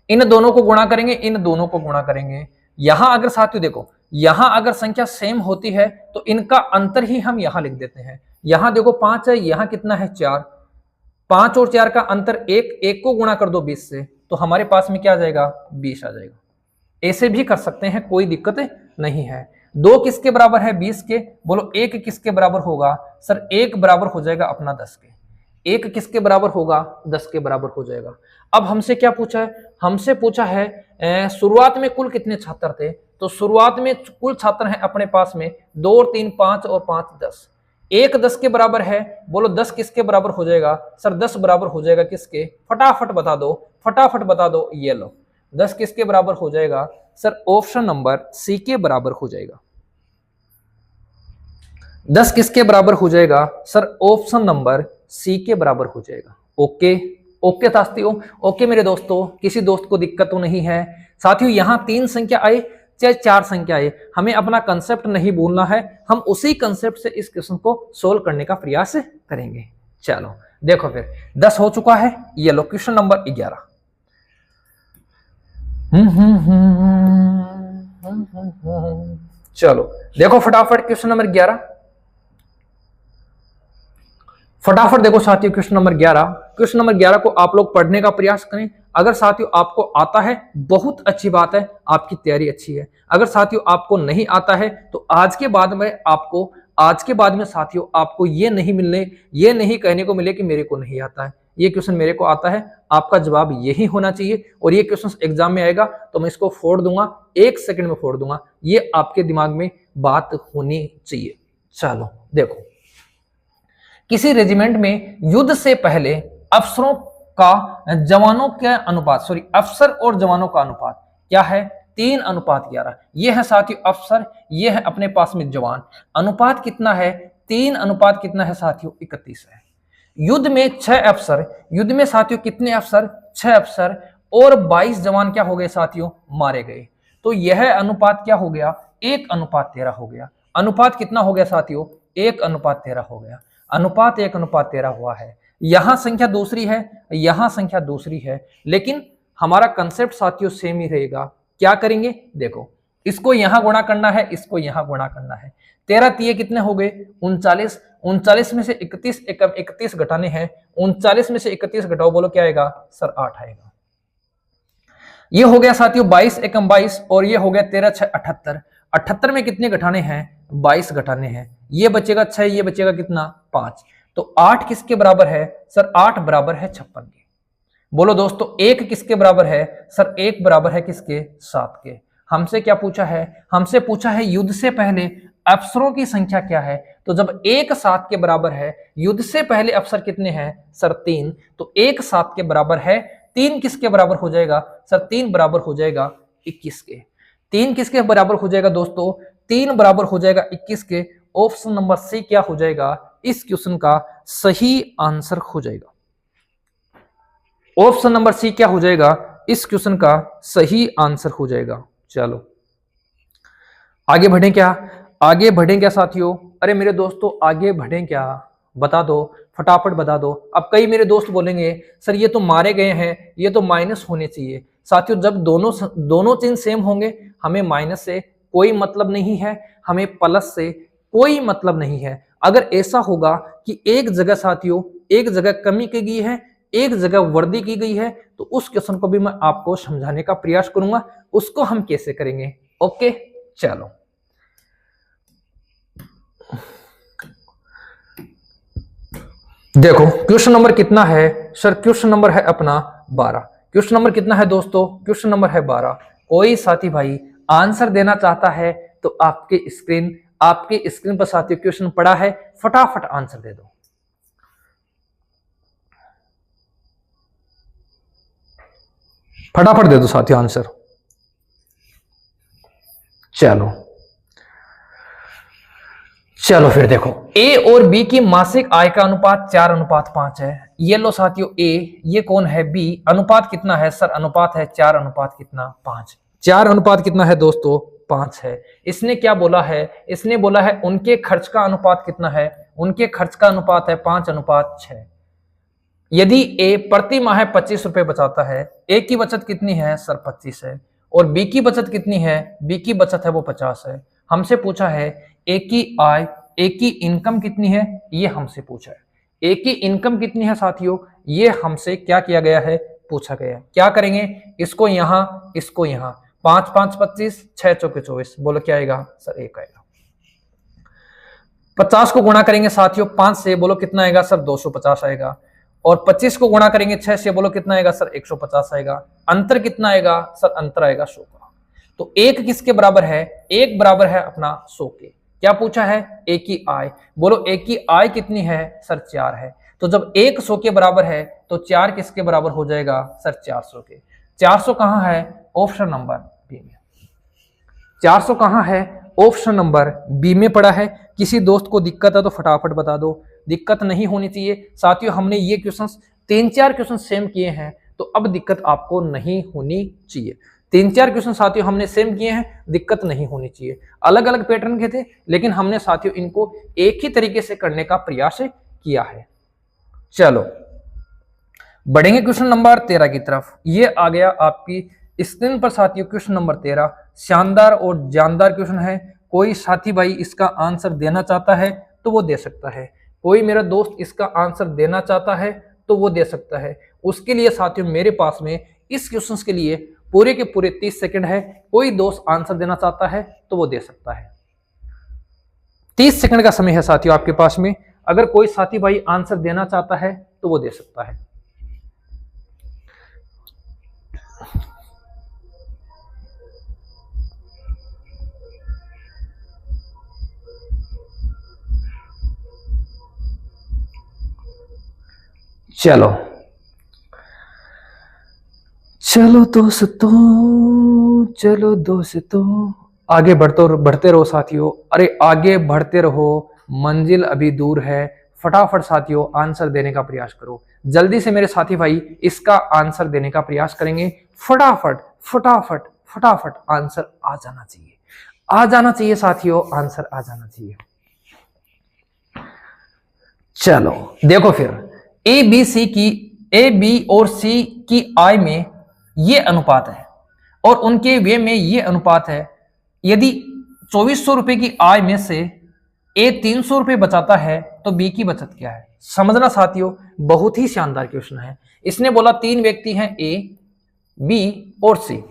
इन दोनों को गुणा करेंगे, इन दोनों को गुणा करेंगे। यहां अगर साथियों देखो, यहां अगर संख्या सेम होती है तो इनका अंतर ही हम यहां लिख देते हैं। यहां देखो 5 है, यहां कितना है 4, 5 और 4 का अंतर 1, 1 को गुणा कर दो 20 से तो हमारे पास में क्या आ जाएगा 20 आ जाएगा। ऐसे भी कर सकते हैं, कोई दिक्कत नहीं है। 2 किसके बराबर है 20 के, बोलो 1 किसके बराबर होगा, सर 1 बराबर हो जाएगा अपना 10 के। 1 किसके बराबर होगा 10 के बराबर हो जाएगा। अब हमसे क्या पूछा है, हमसे पूछा है शुरुआत में कुल कितने छात्र थे, तो शुरुआत में कुल छात्र हैं अपने पास में 2 और 3 5 और 5 10। 1 10 के बराबर है, बोलो 10 किसके बराबर हो जाएगा, सर 10 बराबर हो जाएगा किसके, फटाफट बता दो, फटाफट बता दो, ये लो 10 किसके बराबर हो जाएगा, सर ऑप्शन नंबर सी के बराबर हो जाएगा। 10 किसके बराबर हो जाएगा, सर ऑप्शन नंबर सी के बराबर हो जाएगा। ओके ओके साथियों, ओके मेरे दोस्तों, किसी दोस्त को दिक्कत तो नहीं है। साथियों यहां 3 संख्या आए चाहे 4 संख्या आए, हमें अपना कंसेप्ट नहीं भूलना है, हम उसी कंसेप्ट से इस क्वेश्चन को सोल्व करने का प्रयास करेंगे। चलो देखो फिर 10 हो चुका है, ये लो क्वेश्चन नंबर 11। चलो देखो फटाफट क्वेश्चन नंबर 11, फटाफट देखो साथियों क्वेश्चन नंबर 11। क्वेश्चन नंबर 11 को आप लोग पढ़ने का प्रयास करें। अगर साथियों आपको आता है बहुत अच्छी बात है, आपकी तैयारी अच्छी है। अगर साथियों आपको नहीं आता है तो आज के बाद में साथियों आपको ये नहीं कहने को मिले कि मेरे को नहीं आता है, ये क्वेश्चन मेरे को आता है, आपका जवाब यही होना चाहिए। और ये क्वेश्चन एग्जाम में आएगा तो मैं इसको फोड़ दूंगा, 1 सेकंड में फोड़ दूंगा, ये आपके दिमाग में बात होनी चाहिए। चलो देखो, किसी रेजिमेंट में युद्ध से पहले अफसर और जवानों का अनुपात क्या है 3:11। ये है साथियों अफसर, ये है अपने पास में जवान। अनुपात कितना है 3 अनुपात कितना है साथियों 31 है। युद्ध में 6 अफसर, युद्ध में साथियों कितने अफसर 6 अफसर और 22 जवान क्या हो गए साथियों मारे गए। तो यह अनुपात क्या हो गया 1:13 हो गया। अनुपात कितना हो गया साथियों 1:13 हो गया। अनुपात 1:13 हुआ है। यहां संख्या दूसरी है, यहां संख्या दूसरी है, लेकिन हमारा कंसेप्ट साथियों सेम ही रहेगा। क्या करेंगे देखो, इसको यहां गुणा करना है, इसको यहां गुणा करना है। 13 तिये कितने हो गए 39, 39 में से 31 घटाने हैं, 39 में से 31 घटाओ, बोलो क्या आएगा सर 8 आएगा। ये हो गया साथियों 22 एकम 22 और ये हो गया 13 6 78। 78 में कितने घटाने हैं 22 घटाने हैं, ये बचेगा 6, ये बचेगा कितना 5। तो 8 किसके बराबर है सर? 8 बराबर है 56 के। बोलो दोस्तों 1 किसके बराबर है सर? 1 बराबर है किसके? 7 के। हमसे क्या पूछा है? हमसे पूछा है युद्ध से पहले अफसरों की संख्या क्या है। तो जब 1 7 के बराबर है, युद्ध से पहले अफसर कितने हैं सर? 3। तो 1 7 के बराबर है, 3 किसके बराबर हो जाएगा सर? 3 बराबर हो जाएगा 21 के। 3 किसके बराबर हो जाएगा दोस्तों? 3 बराबर हो जाएगा 21 के। ऑप्शन नंबर सी क्या हो जाएगा? इस क्वेश्चन का सही आंसर हो जाएगा। ऑप्शन नंबर सी क्या हो जाएगा? इस क्वेश्चन का सही आंसर हो जाएगा। चलो आगे बढ़े क्या? आगे बढ़े क्या साथियों? अरे मेरे दोस्तों आगे बढ़े क्या? बता दो, फटाफट बता दो। अब कई मेरे दोस्त बोलेंगे सर ये तो मारे गए हैं, ये तो माइनस होने चाहिए। साथियों जब दोनों चिन्ह सेम होंगे, हमें माइनस से कोई मतलब नहीं है, हमें प्लस से कोई मतलब नहीं है। अगर ऐसा होगा कि एक जगह साथियों, एक जगह कमी की गई है, एक जगह वृद्धि की गई है, तो उस क्वेश्चन को भी मैं आपको समझाने का प्रयास करूंगा। उसको हम कैसे करेंगे? ओके चलो देखो क्वेश्चन नंबर कितना है सर? क्वेश्चन नंबर है अपना 12। क्वेश्चन नंबर कितना है दोस्तों? क्वेश्चन नंबर है 12। कोई साथी भाई आंसर देना चाहता है तो आपके स्क्रीन पर साथियों क्वेश्चन पड़ा है, फटाफट आंसर दे दो। फटाफट दे दो साथियों आंसर। चलो फिर देखो, ए और बी की मासिक आय का अनुपात 4:5 है। ये लो साथियों ए, ये कौन है? बी। अनुपात कितना है सर? अनुपात है 4:5। 4 अनुपात कितना है दोस्तों? 5 है। इसने क्या बोला है? इसने बोला है उनके खर्च का अनुपात कितना है? उनके खर्च का अनुपात है 5:6। यदि ए प्रति माह 25 रुपए बचाता है, ए की बचत कितनी है सर? 25 है। और बी की बचत कितनी है? बी की बचत है वो 50 है। हमसे पूछा है ए की आय, ए की इनकम कितनी है, ये हमसे पूछा है। ए की इनकम कितनी है साथियों? ये हमसे क्या किया गया है? पूछा गया है। क्या करेंगे? इसको यहां, इसको यहां। 5 5 25, 6 चौके 24। बोलो क्या आएगा सर? 1 आएगा। 50 को गुणा करेंगे साथियों 5 से, बोलो कितना आएगा सर? 250 आएगा। और 25 को गुणा करेंगे 6 से, बोलो कितना आएगा सर? 150 आएगा। अंतर कितना आएगा सर? अंतर आएगा 100 का। तो 1 किसके बराबर है? 1 बराबर है अपना 100 के। क्या पूछा है? ए की आय। बोलो ए की आय कितनी है सर? 4 है। तो जब 1 100 के बराबर है तो 4 किसके बराबर हो जाएगा सर? 400 के। 400 कहां है? ऑप्शन नंबर बी में। 400 कहां है? ऑप्शन नंबर बी में पड़ा है। किसी दोस्त को दिक्कत है तो फटाफट बता दो, दिक्कत नहीं होनी चाहिए साथियों। हमने ये क्वेश्चंस 3-4 क्वेश्चन सेम किए हैं, तो अब दिक्कत आपको नहीं होनी चाहिए। 3-4 क्वेश्चन साथियों हमने सेम किए हैं, दिक्कत नहीं होनी चाहिए। अलग अलग पैटर्न के थे, लेकिन हमने साथियों इनको एक ही तरीके से करने का प्रयास किया है। चलो बढ़ेंगे क्वेश्चन नंबर 13 की तरफ। ये आ गया आपकी स्क्रीन पर साथियों क्वेश्चन नंबर 13। शानदार और जानदार क्वेश्चन है। कोई साथी भाई इसका आंसर देना चाहता है तो वो दे सकता है। कोई मेरा दोस्त इसका आंसर देना चाहता है तो वो दे सकता है। उसके लिए साथियों मेरे पास में इस क्वेश्चन के लिए पूरे के पूरे 30 सेकंड है। कोई दोस्त आंसर देना चाहता है तो वो दे सकता है। 30 सेकंड का समय है साथियों आपके पास में। अगर कोई साथी भाई आंसर देना चाहता है तो वो दे सकता है। चलो चलो दोस्तों, चलो दोस्तों, आगे बढ़ते रहो साथियों। अरे आगे बढ़ते रहो, मंजिल अभी दूर है। फटाफट साथियों आंसर देने का प्रयास करो। जल्दी से मेरे साथी भाई इसका आंसर देने का प्रयास करेंगे। फटाफट फटाफट फटाफट आंसर आ जाना चाहिए, आ जाना चाहिए साथियों, आंसर आ जाना चाहिए। चलो देखो फिर ए बी और सी की आय में ये अनुपात है और उनके व्यय में ये अनुपात है। यदि 2400 रुपए की आय में से ए 300 रुपए बचाता है तो बी की बचत क्या है? समझना साथियों, बहुत ही शानदार क्वेश्चन है। इसने बोला 3 व्यक्ति हैं ए, बी और सी।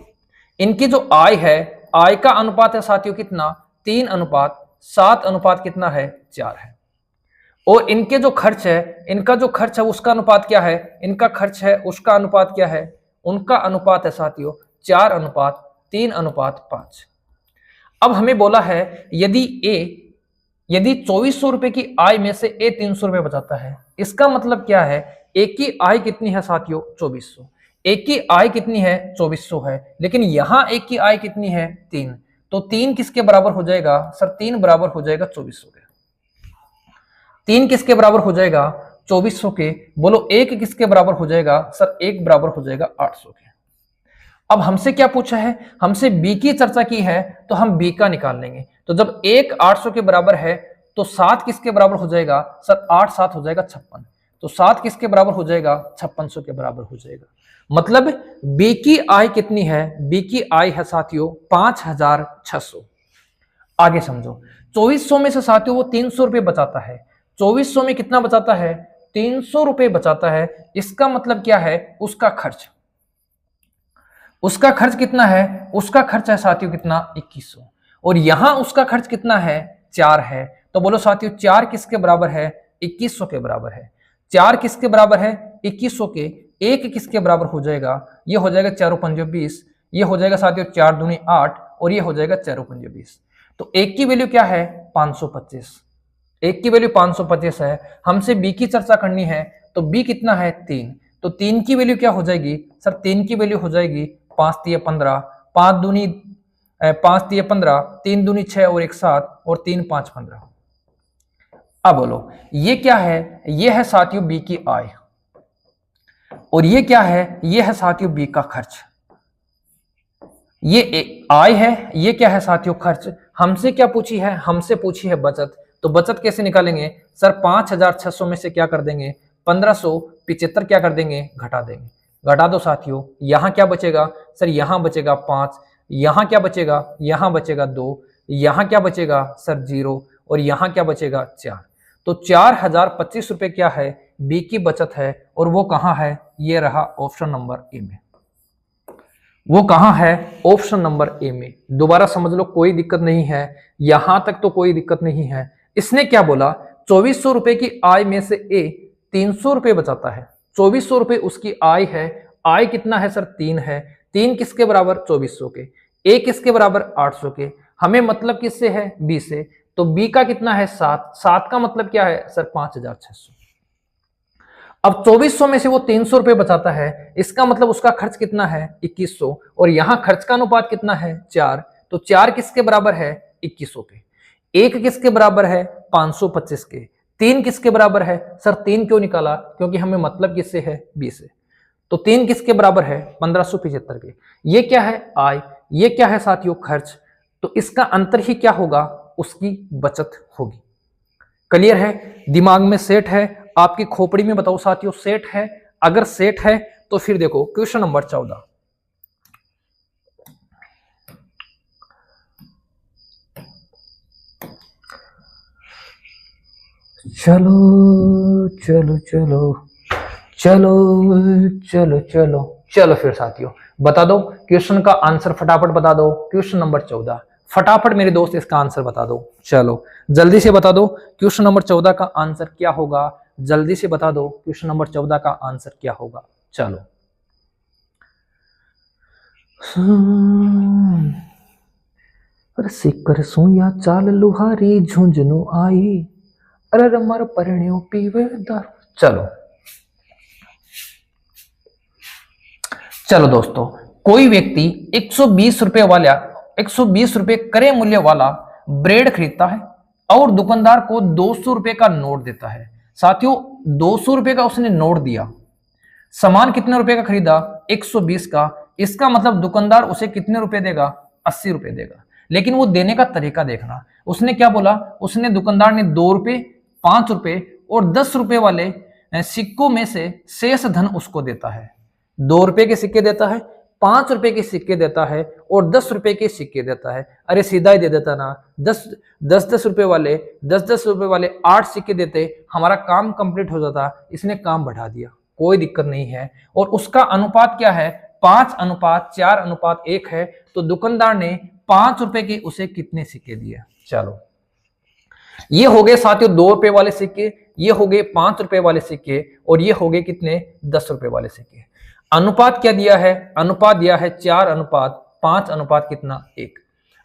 इनकी जो आय है, आय का अनुपात है साथियों कितना? 3:7 अनुपात कितना है? 4 है। और इनके जो खर्च है, इनका जो खर्च है उसका अनुपात क्या है, इनका खर्च है उसका अनुपात क्या है, उनका अनुपात है साथियों 4:3:5। अब हमें बोला है यदि 2400 रुपए की आय में से ए 300 रुपए बचाता है, इसका मतलब क्या है, एक की आय कितनी है साथियों 2400, एक की आय कितनी है 2400 है, लेकिन यहां एक की आय कितनी है 3, तो 3 किसके बराबर हो जाएगा सर, 3 बराबर हो जाएगा 2400 के। 3 किसके बराबर हो जाएगा 2400 के, बोलो 1 किसके बराबर हो जाएगा सर, 1 बराबर हो जाएगा 800 के। अब हमसे क्या पूछा है, हमसे बी की चर्चा की है, तो हम बी का निकाल लेंगे। तो जब 1 800 के बराबर है तो 7 किसके बराबर हो जाएगा सर, 8 7 हो जाएगा 56, तो 7 किसके बराबर हो जाएगा 5600 के बराबर हो जाएगा। मतलब बी की आय कितनी है, बी की आय है साथियों 5600। आगे समझो, 2400 में से साथियों वो 300 रुपए बचाता है, 2400 में कितना बचाता है 300 रुपए बचाता है, इसका मतलब क्या है, उसका खर्च कितना है, उसका खर्च है साथियों कितना 2100, और यहां उसका खर्च कितना है 4 है, तो बोलो साथियों 4 किसके बराबर है 2100 के बराबर है, 4 किसके बराबर है 2100 के, 1 किसके बराबर हो जाएगा, ये हो जाएगा 4 5 20, ये हो जाएगा साथियों 4 दूनी 8, और ये हो जाएगा 4 5 20, तो 1 की वैल्यू क्या है 525, 1 की वैल्यू 525 है। हमसे बी की चर्चा करनी है, तो बी कितना है 3, तो 3 की वैल्यू क्या हो जाएगी सर, 3 की वैल्यू हो जाएगी 5 3 15, 5 दूनी 5 3 15, 3 दूनी 6 और 1 7, और 3 5 15। अब बोलो ये क्या है, ये है साथियों बी की आय, और ये क्या है, ये है साथियों बी का खर्च। ये आय है, ये क्या है साथियों खर्च। हमसे क्या पूछी है, हमसे पूछी है बचत, तो बचत कैसे निकालेंगे सर, 5600 में से क्या कर देंगे 1575 क्या कर देंगे घटा देंगे, घटा दो साथियों, यहां क्या बचेगा सर, यहां बचेगा 5, यहां क्या बचेगा, यहां बचेगा 2, यहां क्या बचेगा सर 0, और यहां क्या बचेगा 4, तो 4025 रुपए क्या है बी की बचत है, और वो कहां है, ये रहा ऑप्शन नंबर ए में, वो कहां है ऑप्शन नंबर ए में। दोबारा समझ लो, कोई दिक्कत नहीं है, यहां तक तो कोई दिक्कत नहीं है। इसने क्या बोला, 2400 रुपए की आय में से ए 300 रुपए बचाता है, 2400 रुपए उसकी आय है, आय कितना है सर 3 है, 3 किसके बराबर 2400 के, ए किसके बराबर 800 के, हमें मतलब किससे है बी से, तो बी का कितना है 7, 7 का मतलब क्या है सर 5600। अब 2400 में से वो 300 रुपए बचाता है, इसका मतलब उसका खर्च कितना है 2100, और यहां खर्च का अनुपात कितना है 4, तो 4 किसके बराबर है 2100 के, 1 किसके बराबर है 525 के, 3 किसके बराबर है सर, 3 क्यों निकाला, क्योंकि हमें मतलब किससे है बी से, तो 3 किसके बराबर है 1575 के। ये क्या है आय, ये क्या है साथियों खर्च, तो इसका अंतर ही क्या होगा, उसकी बचत होगी। क्लियर है, दिमाग में सेट है, आपकी खोपड़ी में बताओ साथियों सेट है, अगर सेट है तो फिर देखो क्वेश्चन नंबर 14। चलो चलो चलो चलो चलो चलो चलो फिर साथियों बता दो क्वेश्चन का आंसर, फटाफट बता दो, क्वेश्चन नंबर 14 फटाफट मेरे दोस्त इसका आंसर बता दो, चलो जल्दी से बता दो क्वेश्चन नंबर 14 का आंसर क्या होगा, जल्दी से बता दो क्वेश्चन नंबर 14 का आंसर क्या होगा, चलो। अरे सिकर सुया चाल लुहारी झुंझुनू आई, अरे रमर परण्यो पीवे दारू, चलो चलो दोस्तों, कोई व्यक्ति 120 रुपए वाला 120 रुपए क्रय मूल्य वाला ब्रेड खरीदता है और दुकानदार को 200 रुपए का नोट देता है। साथियों 200 रुपए का उसने नोट दिया, सामान कितने रुपए का खरीदा 120 का, इसका मतलब दुकानदार उसे कितने रुपए देगा 80 रुपए देगा। लेकिन वो देने का तरीका देखना, उसने क्या बोला, उसने दुकानदार ने 2 रुपए 5 रुपए और 10 रुपए वाले सिक्कों में से शेष धन उसको देता है। 2 रुपए के सिक्के देता है, 5 रुपए के सिक्के देता है और 10 रुपए के सिक्के देता है। अरे सीधा ही दे देता ना, 10 रुपए वाले 10 रुपए वाले 8 सिक्के देते, हमारा काम कंप्लीट हो जाता। इसने काम बढ़ा दिया, कोई दिक्कत नहीं है। और उसका अनुपात क्या है 5:4:1 है। तो दुकानदार ने 5 रुपए के उसे कितने सिक्के दिए, चलो ये हो गए साथियों 2 रुपए वाले सिक्के। ये हो गए 5 रुपए वाले सिक्के और ये हो गए कितने 10 रुपए वाले सिक्के। अनुपात क्या दिया है, अनुपात दिया है 4:5 अनुपात कितना 1।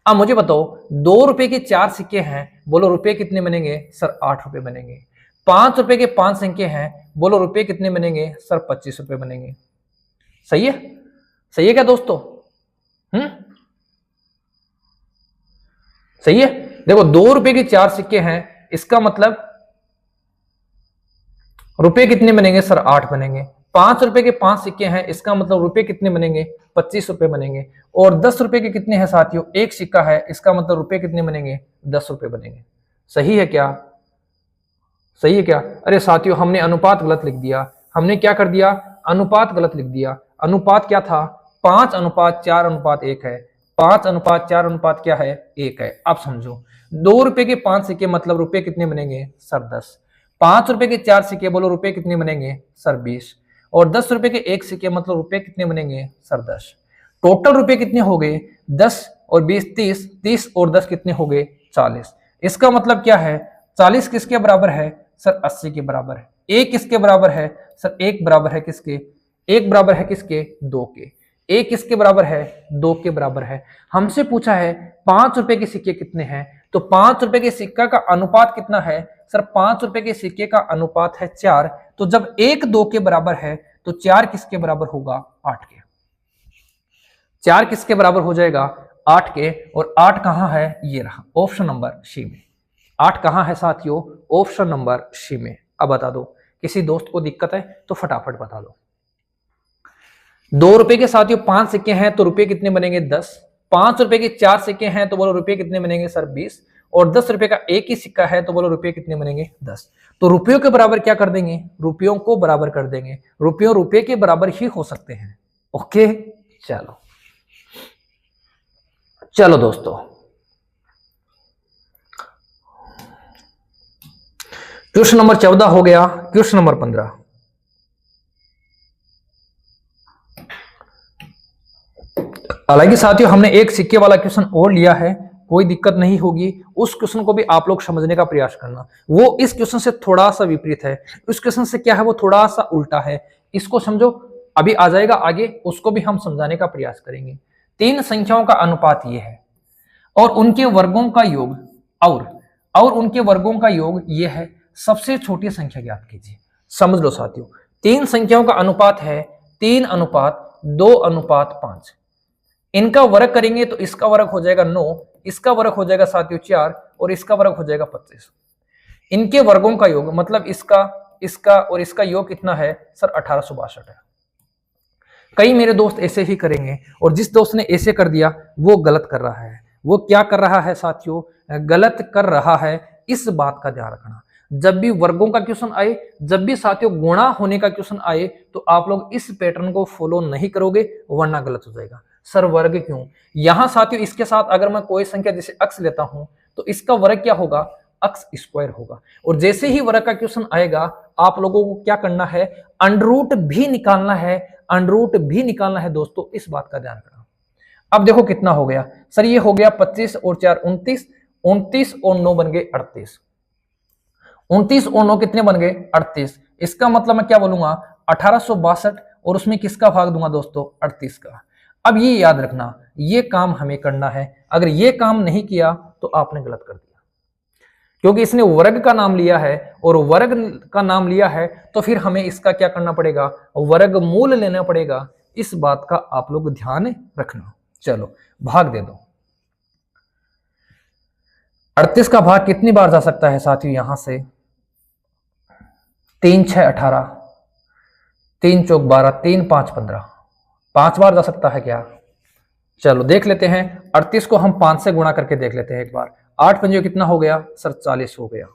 अब मुझे बताओ 2 रुपए के 4 सिक्के हैं, बोलो रुपए कितने बनेंगे सर 8 रुपए बनेंगे। 5 रुपए के 5 सिक्के हैं, बोलो रुपए कितने बनेंगे सर 25 रुपए बनेंगे। सही है, सही है क्या दोस्तों? सही है। देखो 2 रुपए के 4 सिक्के हैं, इसका मतलब रुपए कितने बनेंगे सर 8 बनेंगे। 5 रुपए के 5 सिक्के हैं, इसका मतलब रुपए कितने बनेंगे 25 रुपए बनेंगे। और 10 रुपए के कितने हैं साथियों, एक सिक्का है, इसका मतलब रुपए कितने बनेंगे 10 रुपए बनेंगे। सही है क्या? सही है क्या? अरे साथियों हमने अनुपात गलत लिख दिया, हमने क्या कर दिया, अनुपात गलत लिख दिया। अनुपात क्या था 5:4:1 है, 5:4:1 क्या है 1 है। अब समझो 2 रुपए के 5 सिक्के मतलब रुपए कितने बनेंगे सर 10। 5 रुपए के 4 सिक्के बोलो रुपए कितने बनेंगे सर 20। और 10 रुपए के 1 सिक्के मतलब रुपए कितने बनेंगे सर 10। टोटल रुपए कितने हो गए 10 और 20 30, 30 और 10 कितने हो गए 40। इसका मतलब क्या है 40 किसके बराबर है सर 80 के बराबर है। 1 किसके बराबर है सर 1 बराबर है किसके, 1 बराबर है किसके 2 के। 1 किसके बराबर है 2 के बराबर है। हमसे पूछा है 5 रुपए के सिक्के कितने हैं, तो 5 रुपए के सिक्का का अनुपात कितना है सर 5 रुपए के सिक्के का अनुपात है 4। तो जब 1 2 के बराबर है तो 4 किसके बराबर होगा 8 के। 4 किसके बराबर हो जाएगा 8 के। और 8 कहां है, ये रहा ऑप्शन नंबर सी में। 8 कहां है साथियों, ऑप्शन नंबर सी में। अब बता दो, किसी दोस्त को दिक्कत है तो फटाफट बता दो। 2 रुपए के साथियों 5 सिक्के हैं तो रुपए कितने बनेंगे 10। 5 रुपए के 4 सिक्के हैं तो बोलो रुपए कितने बनेंगे सर 20। और 10 रुपए का एक ही सिक्का है तो बोलो रुपए कितने बनेंगे 10। तो रुपयों के बराबर क्या कर देंगे, रुपयों को बराबर कर देंगे। रुपयों रुपए के बराबर ही हो सकते हैं। ओके चलो चलो दोस्तों, क्वेश्चन नंबर 14 हो गया। क्वेश्चन नंबर 15, हालांकि साथियों हमने एक सिक्के वाला क्वेश्चन और लिया है, कोई दिक्कत नहीं होगी। उस क्वेश्चन को भी आप लोग समझने का प्रयास करना। वो इस क्वेश्चन से थोड़ा सा विपरीत है, उस क्वेश्चन से क्या है वो थोड़ा सा उल्टा है। इसको समझो, अभी आ जाएगा आगे, उसको भी हम समझाने का प्रयास करेंगे। 3 संख्याओं का अनुपात ये है और उनके वर्गों का योग और उनके वर्गों का योग ये है। सबसे छोटी संख्या ज्ञात कीजिए। समझ लो साथियों, 3 संख्याओं का अनुपात है 3:2:5। इनका वर्ग करेंगे तो इसका वर्ग हो जाएगा 9, इसका वर्ग हो जाएगा साथियों 4 और इसका वर्ग हो जाएगा 25। इनके वर्गों का योग मतलब इसका और इसका योग कितना है सर 1862 है। कई मेरे दोस्त ऐसे ही करेंगे और जिस दोस्त ने ऐसे कर दिया वो गलत कर रहा है। वो क्या कर रहा है साथियों, गलत कर रहा है। इस बात का ध्यान रखना, जब भी वर्गों का क्वेश्चन आए, जब भी साथियों गुणा होने का क्वेश्चन आए, तो आप लोग इस पैटर्न को फॉलो नहीं करोगे वरना गलत हो जाएगा। सर वर्ग क्यों, यहां साथियों इसके साथ अगर मैं कोई संख्या जैसे अक्स लेता हूं तो इसका वर्ग क्या होगा, अक्स स्क्वायर होगा। और जैसे ही वर्ग का क्वेश्चन आएगा आप लोगों को क्या करना है, अंडर रूट भी निकालना है, अंडर रूट भी निकालना है दोस्तों, इस बात का ध्यान रखना। अब देखो कितना हो गया सर, ये हो गया 25 और 4 29, 29 और 9 बन गए 38। 29 और 9 कितने बन गए 38। इसका मतलब मैं क्या बोलूंगा 1862 और उसमें किसका भाग दूंगा दोस्तों 38 का। अब ये याद रखना, ये काम हमें करना है। अगर ये काम नहीं किया तो आपने गलत कर दिया, क्योंकि इसने वर्ग का नाम लिया है और वर्ग का नाम लिया है तो फिर हमें इसका क्या करना पड़ेगा, वर्गमूल लेना पड़ेगा। इस बात का आप लोग ध्यान रखना। चलो भाग दे दो। 38 का भाग कितनी बार जा सकता है साथियों, यहां से 3 6 18, 3 चौक 12, 3 5 15, 5 बार जा सकता है क्या। चलो देख लेते हैं। 38 को हम 5 से गुणा करके देख लेते हैं एक बार। 8 पंजे कितना हो गया सर 40 हो गया।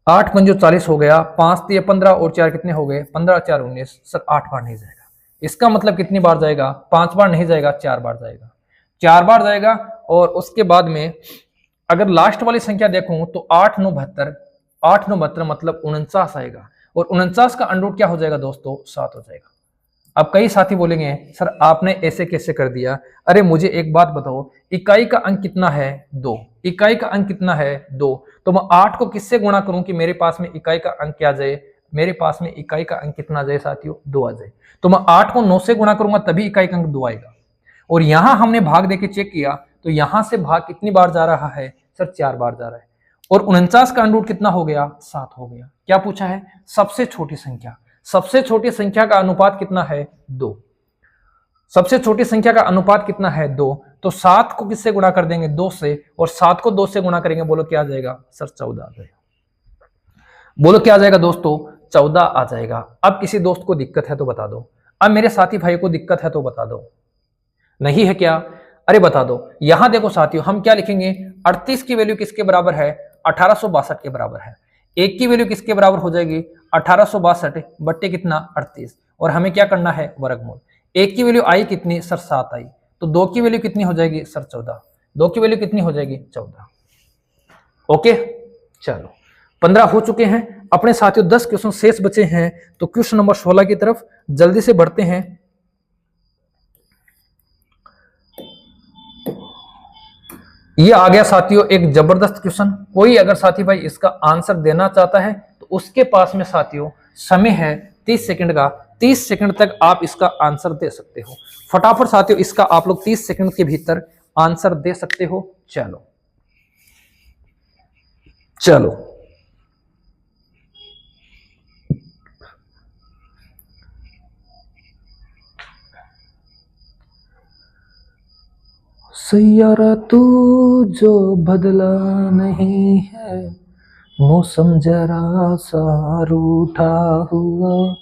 8 पंजे 40 हो गया। 5 3 15 और 4 कितने हो गए 15 4 19। सर 8 बार नहीं जाएगा। इसका मतलब कितनी बार जाएगा, 5 बार नहीं जाएगा, 4 बार जाएगा। 4 बार जाएगा। और उसके बाद में अगर लास्ट वाली संख्या देखूं तो 8 9 72, 8 9 72 मतलब 49 आएगा। और 49 का अंडर रूट क्या हो जाएगा दोस्तों 7 हो जाएगा। अब कई साथी बोलेंगे सर आपने ऐसे कैसे कर दिया, अरे मुझे एक बात बताओ, इकाई का अंक कितना है 2, इकाई का अंक कितना है 2, तो मैं 8 को किससे गुणा करूं कि मेरे पास में इकाई का अंक क्या आ जाए, मेरे पास में इकाई का अंक कितना आ जाए साथियों 2 आ जाए। तो मैं 8 को 9 से गुणा करूंगा तभी इकाई का अंक 2 आएगा। और यहां हमने भाग देके चेक किया तो यहां से भाग कितनी बार जा रहा है सर 4 बार जा रहा है। और 49 का अंडर रूट कितना हो गया 7 हो गया। क्या पूछा है, सबसे छोटी संख्या, सबसे छोटी संख्या का अनुपात कितना है 2, सबसे छोटी संख्या का अनुपात कितना है 2, तो 7 को किससे गुणा कर देंगे 2 से, और 7 को 2 से गुणा करेंगे, बोलो क्या आ जाएगा सर 14 आ जाएगा। बोलो क्या आ जाएगा दोस्तों 14 आ जाएगा। अब किसी दोस्त को दिक्कत है तो बता दो, अब मेरे साथी भाई को दिक्कत है तो बता दो, नहीं है क्या, अरे बता दो। यहां देखो साथियों हम क्या लिखेंगे, 38 की वैल्यू किसके बराबर है 1862 के बराबर है, एक की वैल्यू किसके बराबर हो जाएगी 1862 बट्टे कितना 38, और हमें क्या करना है वर्गमूल। एक की वैल्यू आई कितनी सर 7 आई, तो 2 की वैल्यू कितनी हो जाएगी सर 14, 2 की वैल्यू कितनी हो जाएगी 14। ओके चलो 15 हो चुके हैं अपने साथियों, 10 क्वेश्चन शेष बचे हैं। तो क्वेश्चन नंबर 16 की तरफ जल्दी से बढ़ते हैं। ये आ गया साथियों एक जबरदस्त क्वेश्चन। कोई अगर साथी भाई इसका आंसर देना चाहता है तो उसके पास में साथियों समय है 30 सेकंड का, 30 सेकंड तक आप इसका आंसर दे सकते हो। फटाफट साथियों इसका आप लोग 30 सेकंड के भीतर आंसर दे सकते हो। चलो चलो सैयारा तू जो बदला नहीं है, मौसम जरा सा रूठा हुआ।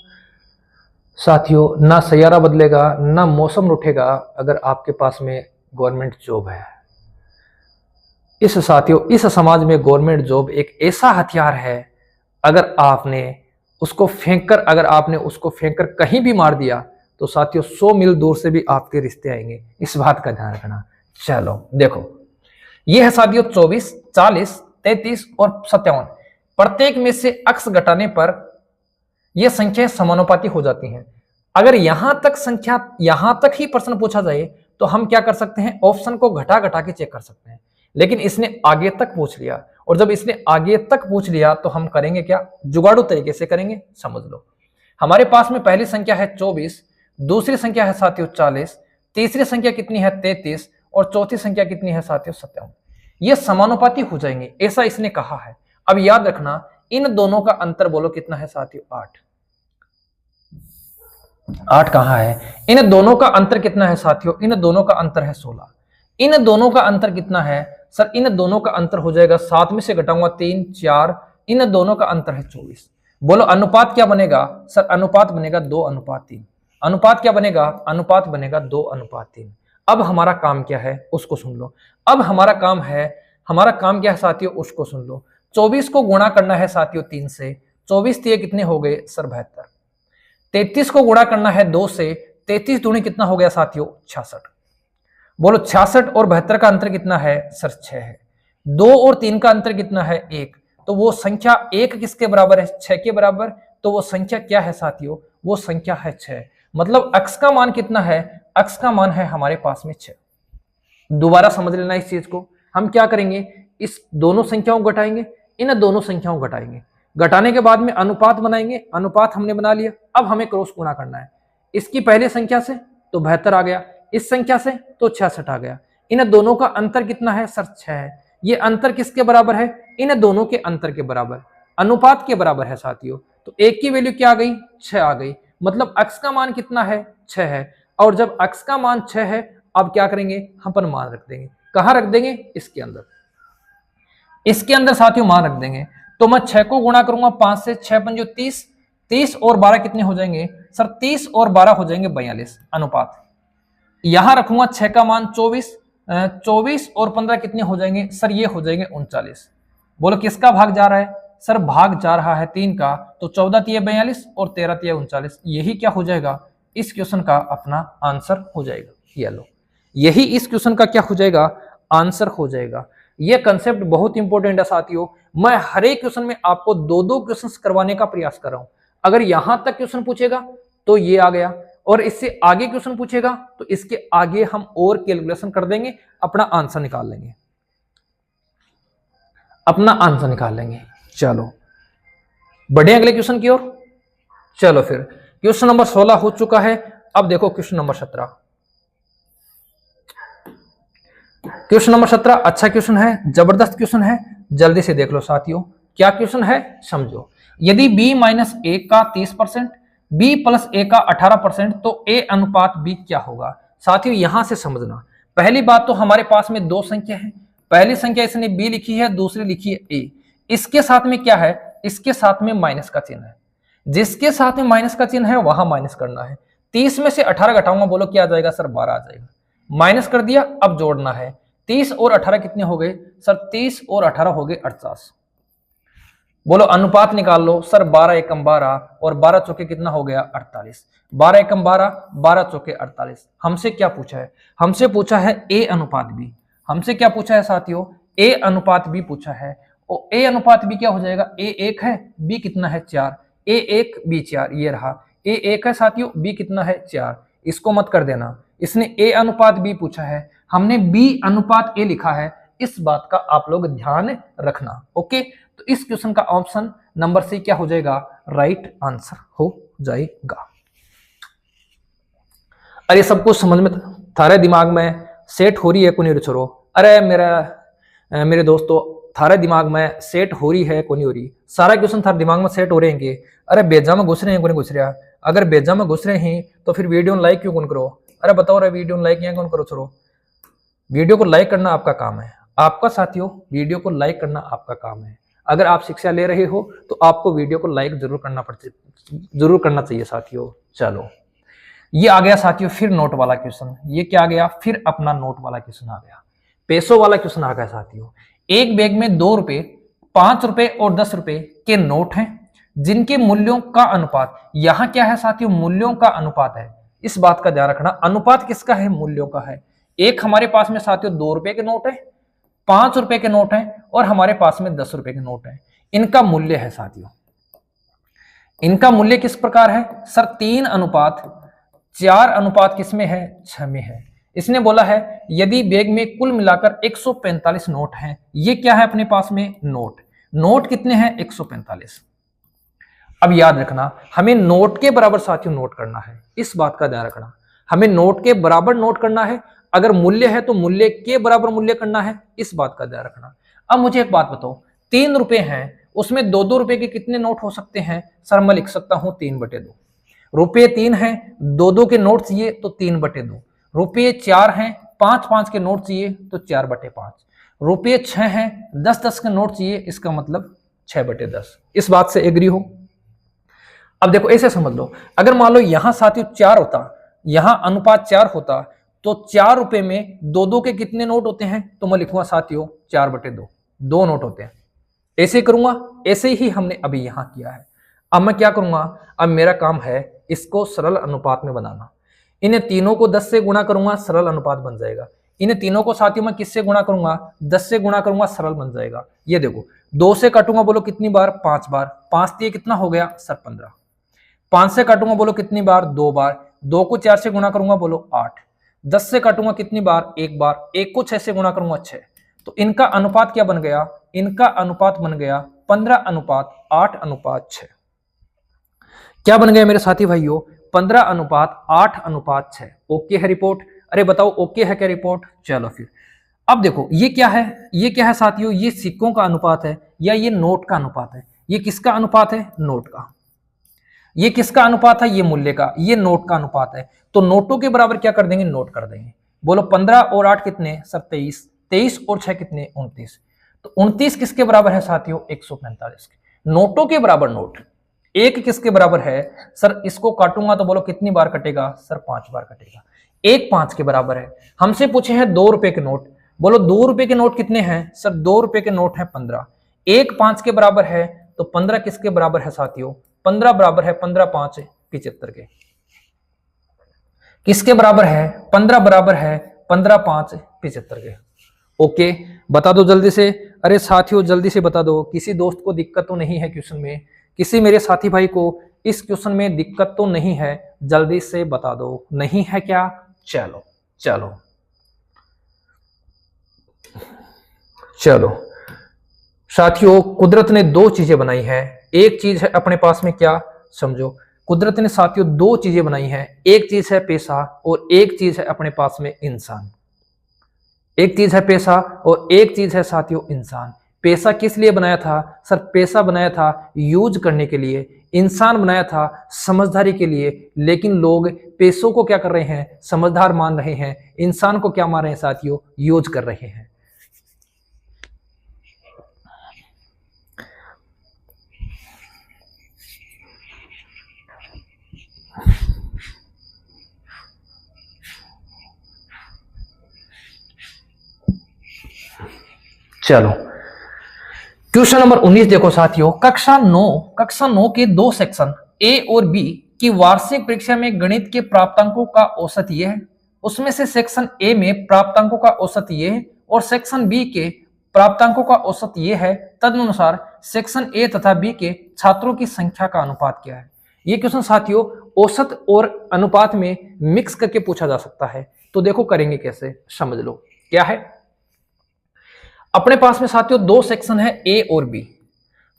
साथियों ना सैयारा बदलेगा ना मौसम रूठेगा अगर आपके पास में गवर्नमेंट जॉब है। इस साथियों इस समाज में गवर्नमेंट जॉब एक ऐसा हथियार है, अगर आपने उसको फेंक कर कहीं भी मार दिया तो साथियों 100 मील दूर से भी आपके रिश्ते आएंगे, इस बात का ध्यान रखना। चलो देखो ये है साथियों 24, 40, 33 और 57। प्रत्येक में से अक्स घटाने पर यह संख्याएं समानुपाती हो जाती हैं। अगर यहां तक ही प्रश्न पूछा जाए तो हम क्या कर सकते हैं, ऑप्शन को घटा घटा के चेक कर सकते हैं। लेकिन इसने आगे तक पूछ लिया, और जब इसने आगे तक पूछ लिया तो हम करेंगे क्या, जुगाड़ू तरीके से करेंगे। समझ लो हमारे पास में पहली संख्या है 24, दूसरी संख्या है साथियों 40, तीसरी संख्या कितनी है 33 और चौथी संख्या कितनी है साथियों 57। ये समानुपाती हो जाएंगे ऐसा इसने कहा है। अब याद रखना इन दोनों का अंतर बोलो कितना है साथियों 8। 8 कहां है, इन दोनों का अंतर कितना है साथियों, इन दोनों का अंतर है 16। इन दोनों का अंतर कितना है सर, इन दोनों का अंतर हो जाएगा 7 में से घटाऊंगा 3 4, इन दोनों का अंतर है 24। बोलो अनुपात क्या बनेगा सर, अनुपात बनेगा 2:3। अनुपात क्या बनेगा, अनुपात बनेगा 2:3। अब हमारा काम क्या है उसको सुन लो। अब हमारा काम क्या है साथियों उसको सुन लो। 24 को गुणा करना है साथियों 3 से, 24 3 कितने हो गए सर 72। 33 को गुणा करना है 2 से, 33 दूनी कितना हो गया साथियों 66। बोलो 66 और 72 का अंतर कितना है सर 6 है। 2 और 3 का अंतर कितना है 1, तो वो संख्या 1 किसके बराबर है 6 के बराबर, तो वो संख्या क्या है साथियों, वो संख्या है 6। मतलब अक्स का मान कितना है, अक्स का मान है हमारे पास में 6। दोबारा समझ लेना इस चीज को। हम क्या करेंगे, इस दोनों संख्याओं को घटाएंगे, इन दोनों संख्याओं को घटाएंगे, घटाने के बाद में अनुपात बनाएंगे। अनुपात हमने बना लिया, अब हमें क्रॉस गुणा करना है। इसकी पहले संख्या से तो 72 आ गया, इस संख्या से तो 66 आ गया। इन दोनों का अंतर कितना है सर 6 है। ये अंतर किसके बराबर है, इन दोनों के अंतर के बराबर, अनुपात के बराबर है साथियों। तो एक की वैल्यू क्या आ गई 6 आ गई, मतलब अक्स का मान कितना है 6 है। और जब अक्स का मान 6 है, अब क्या करेंगे हम पर मान रख देंगे। कहां रख देंगे, इसके अंदर, इसके अंदर साथियों मान रख देंगे। तो मैं 6 को गुणा करूंगा 5 से, 6 पंजो 30, 30 और 12 कितने हो जाएंगे सर, 30 और 12 हो जाएंगे 42। अनुपात यहां रखूंगा 6 का मान 24, 24 और 15 कितने हो जाएंगे सर, ये हो जाएंगे 39। बोलो किसका भाग जा रहा है सर, भाग जा रहा है 3 का। तो 14 तिये 42 और 13 तिये 39, यही क्या हो जाएगा, इस क्वेश्चन का अपना आंसर हो जाएगा। ये लो, यही इस क्वेश्चन का क्या हो जाएगा, आंसर हो जाएगा। ये कंसेप्ट बहुत इंपॉर्टेंट है साथियों। मैं हर एक क्वेश्चन में आपको 2-2 क्वेश्चन करवाने का प्रयास कर रहा हूं। अगर यहां तक क्वेश्चन पूछेगा तो ये आ गया, और इससे आगे क्वेश्चन पूछेगा तो इसके आगे हम और कैलकुलेशन कर देंगे, अपना आंसर निकाल लेंगे, अपना आंसर निकाल लेंगे। चलो बढ़े अगले क्वेश्चन की ओर। चलो फिर क्वेश्चन नंबर 16 हो चुका है। अब देखो क्वेश्चन नंबर 17। क्वेश्चन नंबर 17 अच्छा क्वेश्चन है, जबरदस्त क्वेश्चन है, जल्दी से देख लो साथियों। क्या क्वेश्चन है समझो। यदि b माइनस ए का 30%, b प्लस ए का 18%, तो a अनुपात b क्या होगा। साथियों यहां से समझना, पहली बात तो हमारे पास में दो संख्या है, पहली संख्या इसने b लिखी है, दूसरी लिखी है a। इसके साथ में क्या है, इसके साथ में माइनस का चिन्ह है, जिसके साथ में माइनस का चिन्ह है वहां माइनस करना है। 30 में से 18 घटाऊंगा, बोलो क्या आ जाएगा सर, 12 आ जाएगा। माइनस कर दिया, अब जोड़ना है। 30 और 18 कितने हो गए सर, 30 और 18 हो गए 48। बोलो अनुपात निकाल लो सर, 12 एकम 12 और 12 चौके कितना हो गया 48। 12 एकम 12, 12 चौके 48। हमसे क्या पूछा है, हमसे पूछा है a अनुपात b। हमसे क्या पूछा है साथियों, a अनुपात b पूछा है। और a अनुपात b क्या हो जाएगा, a 1 है, b कितना है 4, a 1 b 4, ये रहा a 1 है साथियों, b कितना है 4। इसको मत कर देना, इसने a अनुपात b पूछा है, हमने b अनुपात a लिखा है, इस बात का आप लोग ध्यान रखना। ओके, तो इस क्वेश्चन का ऑप्शन नंबर सी क्या हो जाएगा, राइट आंसर हो जाएगा। अरे सब कुछ समझ में थारे दिमाग में सेट हो रही है को नहीं छोरो। अरे मेरे दोस्तों, थारे दिमाग में सेट हो रही है को नहीं हो रही, सारा क्वेश्चन थारे दिमाग में सेट हो रहे हैं। अरे बेजा में घुस रहे हैं को नहीं घुस रहा, अगर बेजा में घुस रहे हैं तो फिर वीडियो लाइक क्यों कौन करो। अरे बताओ रे, वीडियो लाइक यहाँ कौन करो छोरो, वीडियो को लाइक करना आपका काम है, आपका साथियों वीडियो को लाइक करना आपका काम है। अगर आप शिक्षा ले रहे हो तो आपको वीडियो को लाइक जरूर करना चाहिए साथियों। चलो ये आ गया साथियों फिर नोट वाला क्वेश्चन, ये क्या आ गया, फिर अपना नोट वाला क्वेश्चन आ गया, पैसों वाला क्वेश्चन आ गया साथियों। एक बैग में 2 रुपए, 5 रुपए और 10 रुपए के नोट हैं, जिनके मूल्यों का अनुपात, यहां क्या है साथियों, मूल्यों का अनुपात है। इस बात का ध्यान रखना, अनुपात किसका है, मूल्यों का है। एक हमारे पास में साथियों 2 रुपए के नोट है, 5 रुपए के नोट है और हमारे पास में 10 रुपए के नोट है। इनका मूल्य है साथियों, इनका मूल्य किस प्रकार है सर, 3 अनुपात 4 अनुपात किसमें है, 6 में है। इसने बोला है यदि बैग में कुल मिलाकर 145 नोट हैं, ये क्या है अपने पास में नोट कितने हैं 145। अब याद रखना, हमें नोट के बराबर साथियों नोट करना है, इस बात का ध्यान रखना, हमें नोट के बराबर नोट करना है। अगर मूल्य है तो मूल्य के बराबर मूल्य करना है, इस बात का ध्यान रखना। अब मुझे एक बात बताओ, 3 रुपए हैं, उसमें 2-2 रुपए के कितने नोट हो सकते हैं सर, मैं लिख सकता हूं 3/2। रुपये 3 हैं, 2-2 के नोट चाहिए तो 3/2। रुपये 4 हैं, 5-5 के नोट चाहिए तो 4/5। रुपये 6 हैं, 10-10 के नोट चाहिए, इसका मतलब 6/10। इस बात से एग्री हो। अब देखो ऐसे समझ लो, अगर मान लो यहां साथियों 4 होता, यहां अनुपात 4 होता, तो 4 रुपए में 2-2 के कितने नोट होते हैं, तो मैं लिखूंगा साथियों 4/2, 2 नोट होते हैं। ऐसे करूंगा, ऐसे ही हमने अभी यहां किया है। अब मैं क्या करूंगा, अब मेरा काम है इसको सरल अनुपात में बनाना। इन्हें तीनों को 10 से गुणा करूंगा, सरल अनुपात बन जाएगा। इन्हें तीनों को साथियों मैं किससे गुणा करूंगा, 10 से गुणा करूंगा, सरल बन जाएगा। ये देखो 2 से काटूंगा, बोलो कितनी बार, 5 बार। 5 दिए कितना हो गया सर 15। 5 से काटूंगा, बोलो कितनी बार, 2 बार। 2 को 4 से गुणा करूंगा, बोलो 8। 10 से काटूंगा कितनी बार, 1 बार। 1 को 6 से गुणा करूंगा 6। तो इनका अनुपात क्या बन गया, इनका अनुपात बन गया 15:8:6। क्या बन गया मेरे साथी भाइयों, 15:8:6। ओके है रिपोर्ट। अरे बताओ ओके है क्या रिपोर्ट। चलो फिर अब देखो ये क्या है, ये क्या है साथियों, ये सिक्कों का अनुपात है या ये नोट का अनुपात है। ये किसका अनुपात है, नोट का। ये किसका अनुपात है, ये मूल्य का। ये नोट का अनुपात है, तो नोटों के बराबर क्या कर देंगे, नोट कर देंगे। बोलो 15 और 8 कितने सर 23। 23 और 6 कितने 29। तो 29 किसके बराबर है साथियों, 145 के। नोटों के बराबर नोट। एक किसके बराबर है सर, इसको काटूंगा तो बोलो कितनी बार कटेगा सर, 5 बार कटेगा। 1 5 के बराबर है। हमसे पूछे हैं 2 रुपए के नोट, बोलो 2 रुपए के नोट कितने हैं सर, 2 रुपए के नोट है 15। 1 5 के बराबर है, तो 15 किसके बराबर है साथियों, 15 बराबर है 15 5 75 के। किसके बराबर है, 15 बराबर है 15 5 75 के। ओके बता दो जल्दी से। अरे साथियों जल्दी से बता दो, किसी दोस्त को दिक्कत तो नहीं है क्वेश्चन में, किसी मेरे साथी भाई को इस क्वेश्चन में दिक्कत तो नहीं है, जल्दी से बता दो, नहीं है क्या? चलो चलो चलो साथियों, कुदरत ने दो चीजें बनाई है। एक चीज है अपने पास में, क्या समझो, कुदरत ने साथियों दो चीजें बनाई हैं। एक चीज है पैसा और एक चीज है अपने पास में इंसान। एक चीज है पैसा और एक चीज है साथियों इंसान। पैसा किस लिए बनाया था सर? पैसा बनाया था यूज करने के लिए, इंसान बनाया था समझदारी के लिए। लेकिन लोग पैसों को क्या कर रहे हैं? समझदार मान रहे हैं। इंसान को क्या मान रहे हैं साथियों? यूज कर रहे हैं। चलो क्वेश्चन नंबर 19 देखो साथियों, कक्षा 9 के दो सेक्शन ए और बी की वार्षिक परीक्षा में गणित के प्राप्तांकों का औसत ये है। उसमें से सेक्शन ए में प्राप्तांकों का औसत ये है और सेक्शन बी के प्राप्तांकों का औसत ये है। तदनुसार सेक्शन ए तथा बी के छात्रों की संख्या का अनुपात क्या है? ये क्वेश्चन साथियों औसत और अनुपात में मिक्स करके पूछा जा सकता है। तो देखो करेंगे कैसे, समझ लो क्या है। अपने पास में साथियों दो सेक्शन है ए और बी।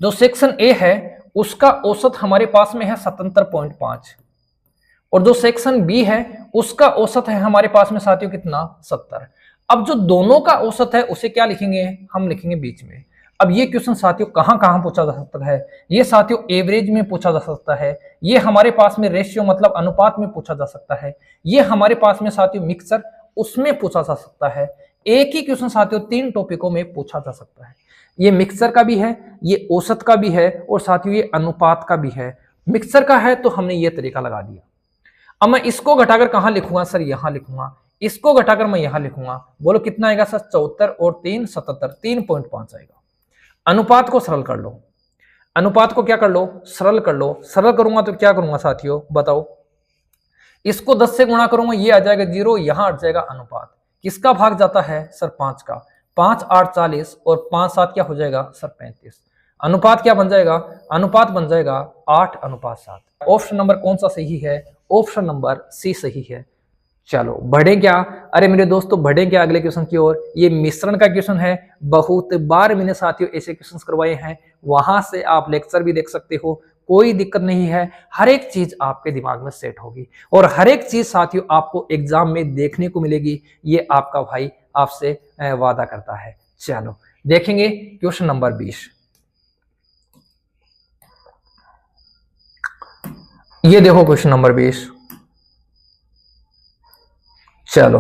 जो सेक्शन ए है उसका औसत हमारे पास में है 77.5 और जो सेक्शन बी है उसका औसत है हमारे पास में साथियों कितना? 70। अब जो दोनों का औसत है उसे क्या लिखेंगे? हम लिखेंगे बीच में। अब ये क्वेश्चन साथियों कहां कहां पूछा जा सकता है? ये साथियों एवरेज में पूछा जा सकता है, ये हमारे पास में रेशियो मतलब अनुपात में पूछा जा सकता है, ये हमारे पास में साथियों मिक्सर उसमें पूछा जा सकता है। एक ही क्वेश्चन साथियों तीन टॉपिकों में पूछा जा सकता है। ये मिक्सर का भी है, ये औसत का भी है और साथियों ये अनुपात का भी है। मिक्सर का है तो हमने ये तरीका लगा दिया। अब मैं इसको घटाकर कहां लिखूंगा सर? यहां लिखूंगा। इसको घटाकर मैं यहां लिखूंगा। बोलो कितना आएगा सर? 74 और 3 77, 3.5 आएगा। अनुपात को सरल कर लो, अनुपात को क्या कर लो? सरल कर लो। सरल करूंगा तो क्या करूंगा साथियों बताओ? इसको 10 से गुणा करूंगा, ये आ जाएगा 0, यहां हट जाएगा अनुपात। किसका भाग जाता है सर? 5 का। 5 8 40 और 5 7 क्या हो जाएगा सर? 35। अनुपात क्या बन जाएगा? अनुपात बन जाएगा 8:7। ऑप्शन नंबर कौन सा सही है? ऑप्शन नंबर सी सही है। चलो बढ़े क्या? अरे मेरे दोस्तों बढ़े क्या अगले क्वेश्चन की ओर। ये मिश्रण का क्वेश्चन है। बहुत बार मैंने साथियों ऐसे क्वेश्चन करवाए हैं, वहां से आप लेक्चर भी देख सकते हो, कोई दिक्कत नहीं है। हर एक चीज आपके दिमाग में सेट होगी और हर एक चीज साथियों आपको एग्जाम में देखने को मिलेगी। ये आपका भाई आपसे वादा करता है। चलो देखेंगे क्वेश्चन नंबर 20। ये देखो क्वेश्चन नंबर 20। चलो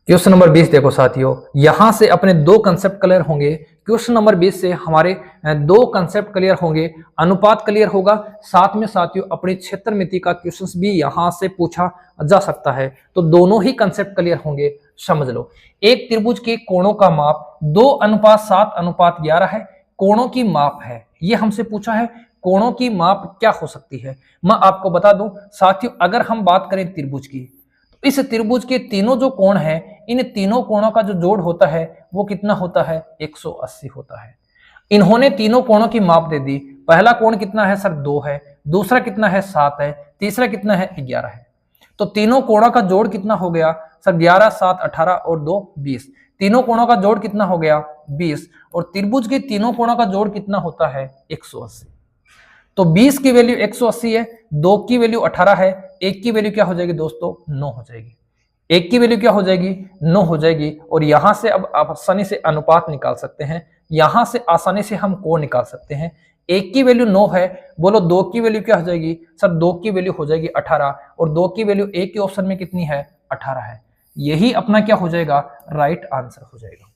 क्वेश्चन नंबर 20 देखो साथियों, यहां से अपने दो कंसेप्ट क्लियर होंगे। क्वेश्चन नंबर 20 से हमारे दो कंसेप्ट क्लियर होंगे, अनुपात क्लियर होगा, साथ में साथियों अपने क्षेत्रमिति का क्वेश्चन भी यहां से पूछा जा सकता है। तो दोनों ही कंसेप्ट क्लियर होंगे। समझ लो, एक त्रिभुज के कोणों का माप 2:7:11 है। कोणों की माप है, ये हमसे पूछा है। कोणों की माप क्या हो सकती है? मैं आपको बता दूं साथियों, अगर हम बात करें त्रिभुज की, इस त्रिभुज के तीनों जो कोण हैं, इन तीनों कोणों का जो जोड़ होता है वो कितना होता है? 180 होता है। इन्होंने तीनों कोणों की माप दे दी। पहला कोण कितना है सर? 2 है, दूसरा कितना है? 7 है, तीसरा कितना है? 11 है। तो तीनों कोणों का जोड़ कितना हो गया सर? 11 7 18 और 2 20। तीनों कोणों का जोड़ कितना हो गया? 20। और त्रिभुज के तीनों कोणों का जोड़ कितना होता है? 180। तो 20 की वैल्यू 180 है, 2 की वैल्यू 18 है, 1 की वैल्यू क्या हो जाएगी दोस्तों? 9 हो जाएगी। 1 की वैल्यू क्या हो जाएगी? 9 हो जाएगी। और यहां से अब आप आसानी से अनुपात निकाल सकते हैं, यहां से आसानी से हम कोण निकाल सकते हैं। 1 की वैल्यू 9 है, बोलो 2 की वैल्यू क्या हो जाएगी सर? 2 की वैल्यू हो जाएगी 18 और 2 की वैल्यू ए के ऑप्शन में कितनी है? 18 है। यही अपना क्या हो जाएगा? राइट आंसर हो जाएगा।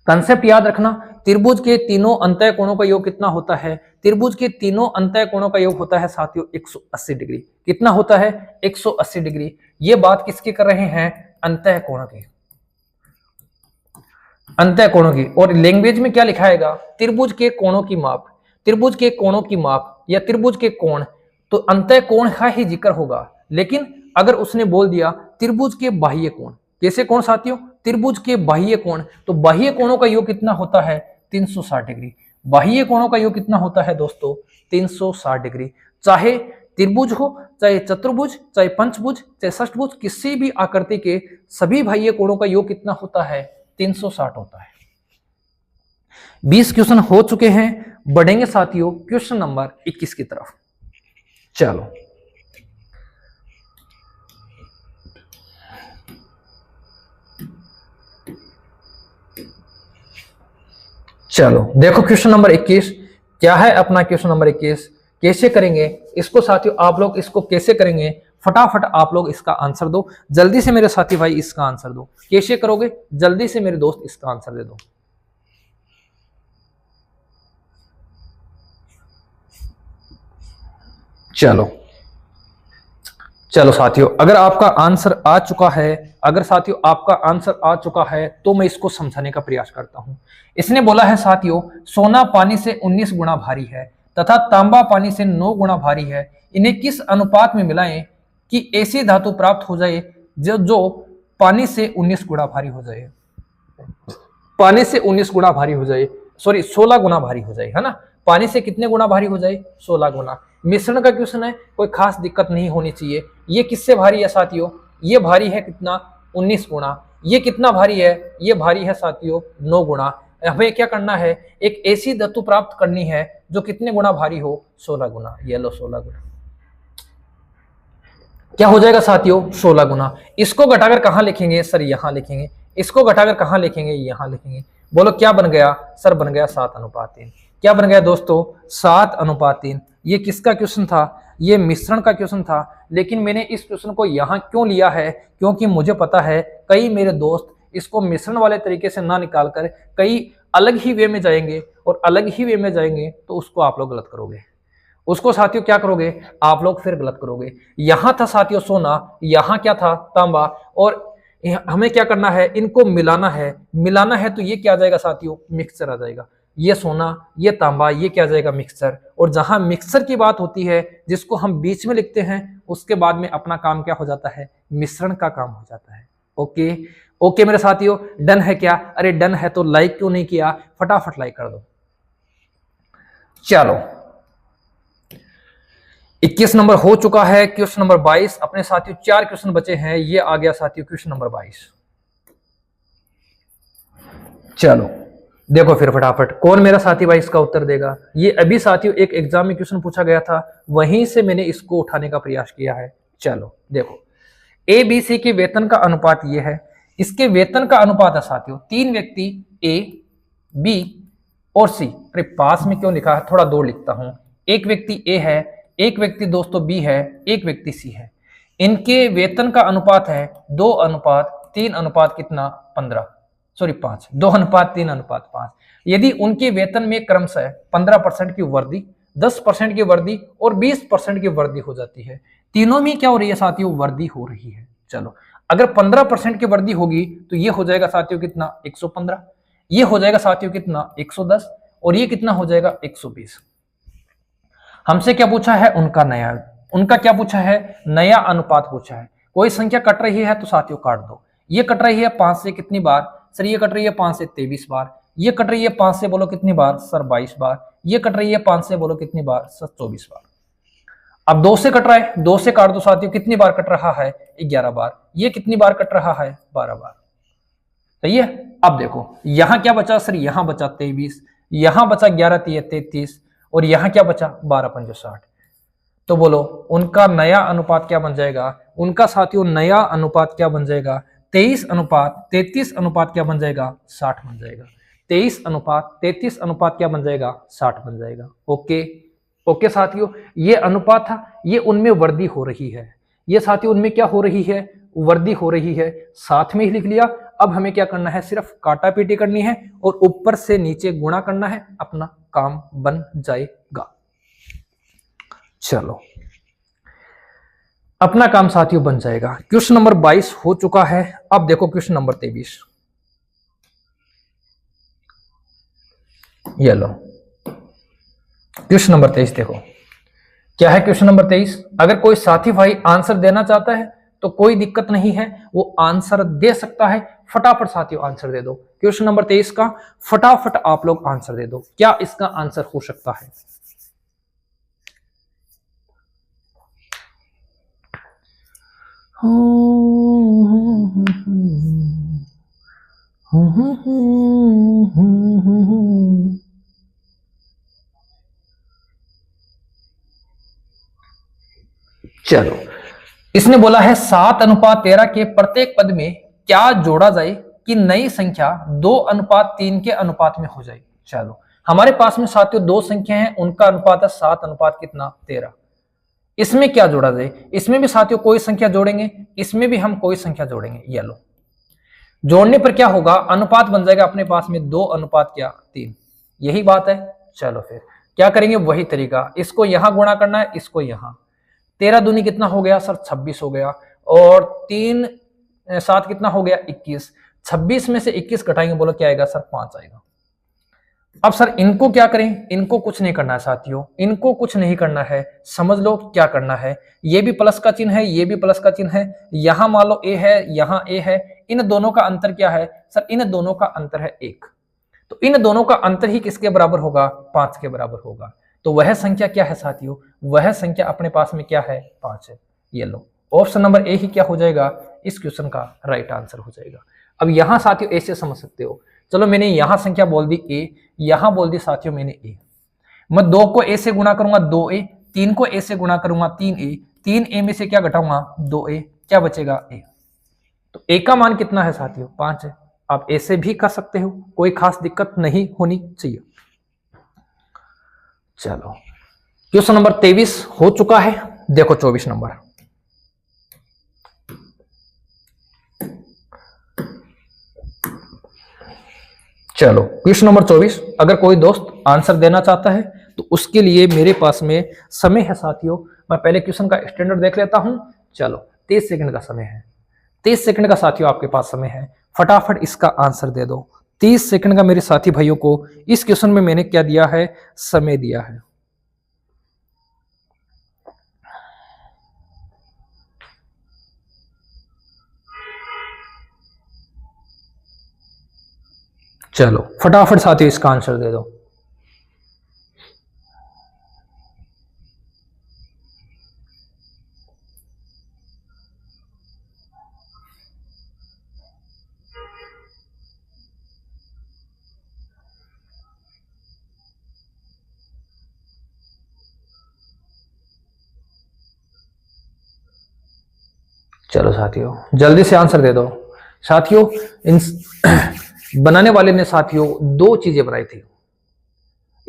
कंसेप्ट याद रखना, त्रिभुज के तीनों अंतः कोणों का योग कितना होता है? त्रिभुज के तीनों अंतः कोणों का योग होता है साथियों 180 डिग्री। कितना होता है? 180 डिग्री। ये बात किसकी कर रहे हैं? अंतः कोणों की, अंतः कोणों की। और लैंग्वेज में क्या लिखाएगा? त्रिभुज के कोणों की माप, त्रिभुज के कोणों की माप या त्रिभुज के कोण, तो अंतः कोण का ही जिक्र होगा। लेकिन अगर उसने बोल दिया त्रिभुज के बाह्य कोण, कैसे कोण साथियों? त्रिभुज के बाह्य कोण, तो बाह्य कोणों का योग कितना होता है? 360 डिग्री। बाह्य कोणों का योग कितना होता है दोस्तों? 360 डिग्री। चाहे त्रिभुज हो, चाहे चतुर्भुज, चाहे पंचभुज, चाहे षष्ठभुज, किसी भी आकृति के सभी बाह्य कोणों का योग कितना होता है? 360 होता है। 20 क्वेश्चन हो चुके हैं, बढ़ेंगे साथियों क्वेश्चन नंबर 21 की तरफ। चलो चलो देखो क्वेश्चन नंबर 21 क्या है अपना। क्वेश्चन नंबर 21 कैसे करेंगे इसको साथियों, आप लोग इसको कैसे करेंगे, फटाफट आप लोग इसका आंसर दो जल्दी से मेरे साथी भाई, इसका आंसर दो। कैसे करोगे जल्दी से मेरे दोस्त इसका आंसर दे दो। चलो चलो साथियों, अगर आपका आंसर आ चुका है, अगर साथियों आपका आंसर आ चुका है तो मैं इसको समझाने का प्रयास करता हूं। इसने बोला है साथियों, सोना पानी से 19 गुना भारी है तथा तांबा पानी से 9 गुना भारी है। इन्हें किस अनुपात में मिलाएं कि ऐसी धातु प्राप्त हो जाए जो पानी से 19 गुना भारी हो जाए। पानी से 19 गुना भारी हो जाए, सॉरी 16 गुना भारी हो जाए, है ना। पानी से कितने गुना भारी हो जाए? 16 गुना। मिश्रण का क्वेश्चन है, कोई खास दिक्कत नहीं होनी चाहिए। ये किससे भारी है साथियों? ये भारी है कितना? 19 गुना। ये कितना भारी है? ये भारी है साथियों 9 गुना। हमें क्या करना है? एक ऐसी धातु प्राप्त करनी है जो कितने गुना भारी हो? 16 गुना। ये लो 16 गुना। क्या हो जाएगा साथियों? 16 गुना। इसको घटाकर कहां लिखेंगे सर? यहां लिखेंगे। इसको घटाकर कहां लिखेंगे? यहां लिखेंगे। बोलो क्या बन गया सर? बन गया 7:3। क्या बन गया दोस्तों? 7:3। ये किसका क्वेश्चन था? ये मिश्रण का क्वेश्चन था। लेकिन मैंने इस क्वेश्चन को यहां क्यों लिया है? क्योंकि मुझे पता है कई मेरे दोस्त इसको मिश्रण वाले तरीके से ना निकालकर कई अलग ही वे में जाएंगे, और अलग ही वे में जाएंगे तो उसको आप लोग गलत करोगे। उसको साथियों क्या करोगे? आप लोग फिर गलत करोगे। यहां था साथियों सोना, यहां क्या था? तांबा। और हमें क्या करना है? इनको मिलाना है। मिलाना है तो ये क्या आ जाएगा साथियों? मिक्सचर आ जाएगा। ये सोना, ये तांबा, ये क्या आ जाएगा? मिक्सचर। और जहां मिक्सचर की बात होती है, जिसको हम बीच में लिखते हैं, उसके बाद में अपना काम क्या हो जाता है? मिश्रण का काम हो जाता है। ओके ओके मेरे साथियों, डन है क्या? अरे डन है तो लाइक क्यों नहीं किया? फटाफट लाइक कर दो। चलो 21 नंबर हो चुका है। क्वेश्चन नंबर 22 अपने साथियों, 4 क्वेश्चन बचे हैं। ये आ गया साथियों क्वेश्चन नंबर 22। चलो देखो फिर फटाफट कौन मेरा साथी भाई इसका उत्तर देगा। ये अभी साथियों एक एग्जाम में क्वेश्चन पूछा गया था, वहीं से मैंने इसको उठाने का प्रयास किया है। चलो देखो, ए बी सी के वेतन का अनुपात ये है। इसके वेतन का अनुपात है साथियों 3 व्यक्ति ए, बी और सी। अरे पास में क्यों लिखा है? थोड़ा दूर लिखता हूं। एक व्यक्ति ए है, एक व्यक्ति दोस्तों बी है, एक व्यक्ति सी है। इनके वेतन का अनुपात है 2:3 अनुपात कितना? 15, सॉरी 5। 2:3 अनुपात 5। यदि उनके वेतन में क्रमशः 15% की वृद्धि, 10% की वृद्धि और 20% की वृद्धि हो जाती है। तीनों में क्या हो रही है साथियों? वृद्धि हो रही है। चलो अगर 15% की वृद्धि होगी तो ये हो जाएगा साथियों कितना? 115। ये हो जाएगा साथियों कितना? 110। और ये कितना हो जाएगा? 120। हमसे क्या पूछा है? उनका क्या पूछा है? नया अनुपात पूछा है। कोई संख्या कट रही है तो साथियों काट दो। ये कट रही है 5 से कितनी बार सर? ये कट रही है 5 से 23 बार। ये कट रही है 5 से बोलो कितनी बार सर? 22 बार। ये कट रही है 5 से बोलो कितनी बार सर? 24 बार। अब 2 से कट रहा है, 2 से काट दो साथियों। कितनी बार कट रहा है? 11 बार। ये कितनी बार कट रहा है? 12 बार। सही है। अब देखो यहां क्या बचा सर? यहां बचा 23, यहां बचा 11 3 33 और यहां क्या बचा? 12 5 60। तो बोलो उनका नया अनुपात क्या बन जाएगा? उनका साथियों नया अनुपात क्या बन जाएगा? 23 अनुपात क्या बन जाएगा? 60 बन जाएगा। 23 अनुपात क्या बन जाएगा? 60 बन जाएगा। ओके ओके साथियों, ये अनुपात था, ये उनमें वृद्धि हो रही है। ये साथियों उनमें क्या हो रही है? वृद्धि हो रही है। साथ में ही लिख लिया। अब हमें क्या करना है? सिर्फ काटा पीटी करनी है और ऊपर से नीचे गुणा करना है, अपना काम बन जाएगा। चलो अपना काम साथियों बन जाएगा। क्वेश्चन नंबर 22 हो चुका है। अब देखो क्वेश्चन नंबर 23। ये लो क्वेश्चन नंबर 23। देखो क्या है क्वेश्चन नंबर 23। अगर कोई साथी भाई आंसर देना चाहता है तो कोई दिक्कत नहीं है, वो आंसर दे सकता है। फटाफट साथियों आंसर दे दो। क्वेश्चन नंबर 23 का फटाफट आप लोग आंसर दे दो, क्या इसका आंसर हो सकता है? चलो, इसने बोला है 7:13 के प्रत्येक पद में क्या जोड़ा जाए कि नई संख्या 2:3 के अनुपात में हो जाए। चलो, हमारे पास में साथियों दो संख्या हैं, उनका अनुपात है 7:13। इसमें क्या जोड़ा जाए? इसमें भी साथियों कोई संख्या जोड़ेंगे, इसमें भी हम कोई संख्या जोड़ेंगे। ये लो, जोड़ने पर क्या होगा? अनुपात बन जाएगा अपने पास में 2:3। यही बात है। चलो फिर क्या करेंगे? वही तरीका, इसको यहां गुणा करना है, इसको यहां। 13 दूनी कितना हो गया सर? 26 हो गया। और 3 7 कितना हो गया? 21। 26 में से 21 घटाएंगे, बोलो क्या आएगा सर? 5 आएगा। अब सर इनको क्या करें? इनको कुछ नहीं करना है साथियों, इनको कुछ नहीं करना है। समझ लो क्या करना है। ये भी प्लस का चिन्ह है, ये भी प्लस का चिन्ह है। यहां मान लो ए है, यहां ए है। इन दोनों का अंतर क्या है सर? इन दोनों का अंतर है 1। तो इन दोनों का अंतर ही किसके बराबर होगा? 5 के बराबर होगा। तो वह संख्या क्या है साथियों? वह संख्या अपने पास में क्या है? 5 है। ये लो, ऑप्शन नंबर ए ही क्या हो जाएगा? इस क्वेश्चन का राइट आंसर हो जाएगा। अब यहां साथियों ऐसे समझ सकते हो। चलो, मैंने यहां संख्या बोल दी ए, यहां बोल दी साथियों मैंने ए। मैं 2 को ए से गुणा करूंगा 2a, 3 को ए से गुणा करूंगा 3a, 3a में से क्या घटाऊंगा? 2a, क्या बचेगा? ए। तो ए का मान कितना है साथियों? 5 है। आप ऐसे भी कर सकते हो, कोई खास दिक्कत नहीं होनी चाहिए। चलो, क्वेश्चन नंबर 23 हो चुका है। देखो 24 नंबर। चलो, क्वेश्चन नंबर 24, अगर कोई दोस्त आंसर देना चाहता है तो उसके लिए मेरे पास में समय है साथियों। मैं पहले क्वेश्चन का स्टैंडर्ड देख लेता हूं। चलो, 30 सेकंड का समय है। 30 सेकंड का साथियों आपके पास समय है, फटाफट इसका आंसर दे दो। 30 सेकंड का मेरे साथी भाइयों को इस क्वेश्चन में मैंने क्या दिया है? समय दिया है। चलो फटाफट साथियों इसका आंसर दे दो। चलो साथियों जल्दी से आंसर दे दो। साथियों इन बनाने वाले ने साथियों दो चीजें बनाई थी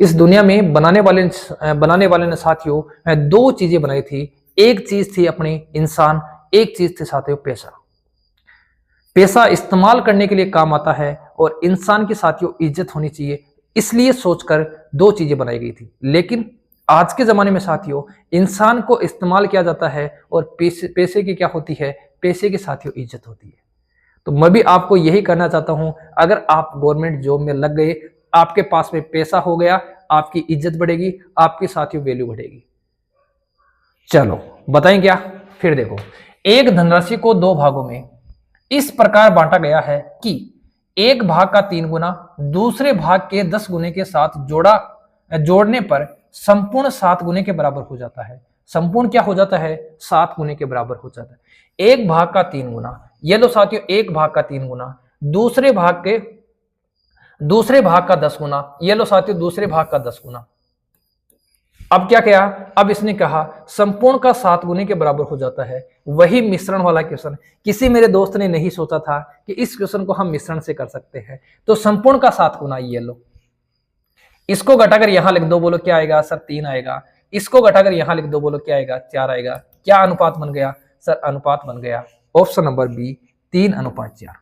इस दुनिया में। बनाने वाले ने साथियों दो चीजें बनाई थी। एक चीज थी अपनी इंसान, एक चीज थी साथियों पैसा। पैसा इस्तेमाल करने के लिए काम आता है और इंसान की साथियों इज्जत होनी चाहिए, इसलिए सोचकर दो चीजें बनाई गई थी। लेकिन आज के जमाने में साथियों इंसान को इस्तेमाल किया जाता है और पैसे की क्या होती है? पैसे की साथियों इज्जत होती है। तो मैं भी आपको यही करना चाहता हूं, अगर आप गवर्नमेंट जॉब में लग गए, आपके पास में पैसा हो गया, आपकी इज्जत बढ़ेगी, आपकी साथियों वैल्यू बढ़ेगी। चलो बताएं क्या? फिर देखो, एक धनराशि को दो भागों में इस प्रकार बांटा गया है कि एक भाग का 3 गुना दूसरे भाग के 10 गुने के साथ जोड़ने पर संपूर्ण 7 गुने के बराबर हो जाता है। संपूर्ण क्या हो जाता है? 7 गुने के बराबर हो जाता है। एक भाग का 3 गुना, ये लो साथियों, एक भाग का 3 गुना दूसरे भाग का 10 गुना, ये लो साथियों दूसरे भाग का 10 गुना। अब क्या किया? अब इसने कहा संपूर्ण का 7 गुने के बराबर हो जाता है। वही मिश्रण वाला क्वेश्चन, किसी मेरे दोस्त ने नहीं सोचा था कि इस क्वेश्चन को हम मिश्रण से कर सकते हैं। तो संपूर्ण का 7 गुना, ये लो, इसको घटाकर यहां लिख दो, बोलो क्या आएगा सर? 3 आएगा। इसको घटाकर यहां लिख दो, बोलो क्या आएगा? 4 आएगा। क्या अनुपात बन गया सर? अनुपात बन गया option number B 3:4।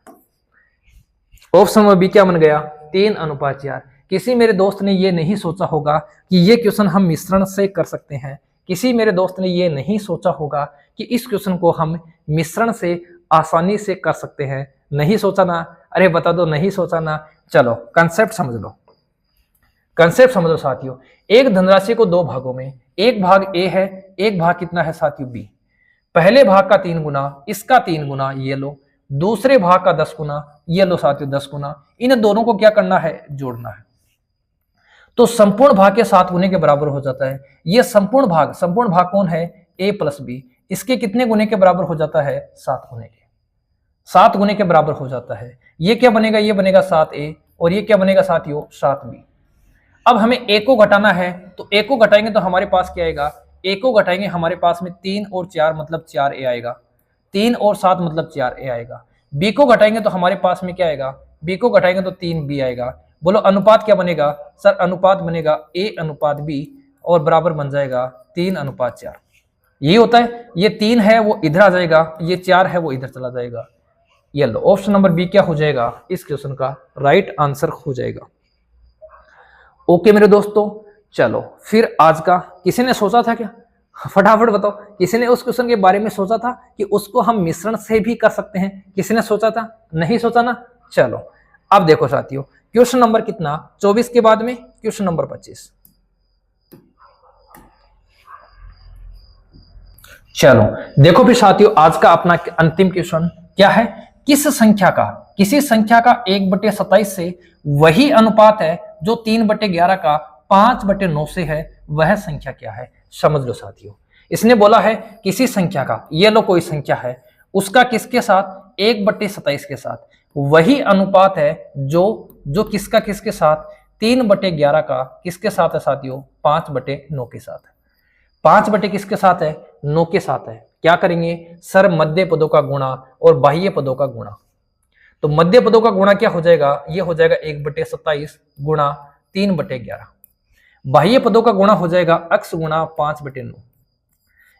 Option number B क्या बन गया? 3:4। किसी मेरे दोस्त ने ये नहीं सोचा होगा कि ये क्वेश्चन हम मिश्रण से कर सकते हैं। किसी मेरे दोस्त ने ये नहीं सोचा होगा कि इस क्वेश्चन को हम मिश्रण से आसानी से कर सकते हैं। नहीं सोचा ना? अरे बता दो, नहीं सोचा ना? चलो कंसेप्ट समझ लो, कंसेप्ट समझ लो साथियों। एक धनराशि को दो भागों में, एक भाग ए है, एक भाग कितना है साथियों? बी। पहले भाग का 3 गुना, इसका 3 गुना, ये लो, दूसरे भाग का 10 गुना, ये लो साथियों 10 गुना, इन दोनों को क्या करना है, जोड़ना है। तो संपूर्ण भाग के 7 गुने के बराबर हो जाता है। ये संपूर्ण भाग कौन है, a प्लस बी, इसके कितने गुने के बराबर हो जाता है, 7 गुने के, 7 गुने के बराबर हो जाता है। ये क्या बनेगा, ये बनेगा 7a, और ये क्या बनेगा साथियों, 7b। अब हमें a को घटाना है, तो a को घटाएंगे तो हमारे पास क्या आएगा, a को घटाएंगे हमारे पास में 3 और 4 मतलब 4a आएगा, 3 और 7 मतलब 4a आएगा। b को घटाएंगे तो हमारे पास में क्या आएगा, b को घटाएंगे तो 3b आएगा। बोलो अनुपात क्या बनेगा, सर अनुपात बनेगा a अनुपात b, और बराबर बन जाएगा 3:4। यही होता है, ये 3 है वो इधर आ जाएगा, ये 4 है वो इधर चला जाएगा। ये लो ऑप्शन नंबर बी क्या हो जाएगा, इस क्वेश्चन का राइट आंसर हो जाएगा। ओके मेरे दोस्तों, चलो फिर आज का, किसी ने सोचा था क्या, फटाफट बताओ, किसी ने उस क्वेश्चन के बारे में सोचा था कि उसको हम मिश्रण से भी कर सकते हैं, किसी ने सोचा था, नहीं सोचा ना। चलो अब देखो साथियों, क्वेश्चन नंबर कितना, 24 के बाद में क्वेश्चन नंबर 25। चलो देखो फिर साथियों, आज का अपना अंतिम क्वेश्चन क्या है, किसी संख्या का 1/27 से वही अनुपात है जो 3/11 का 5/9 से है, वह संख्या क्या है। समझ लो साथियों, इसने बोला है किसी संख्या का, ये लो कोई संख्या है, उसका किसके साथ, 1/27 के साथ वही अनुपात है जो किसके साथ, 3/11 का किसके साथ है साथियों, 5/9 के साथ है। 5 किसके साथ है, 9 के साथ है। क्या करेंगे सर, मध्य पदों का गुणा और बाह्य पदों का गुणा। तो मध्य पदों का गुणा क्या हो जाएगा, ये हो जाएगा 1/27 गुणा 3/11। बाह्य पदों का गुणा हो जाएगा x गुणा 5/9।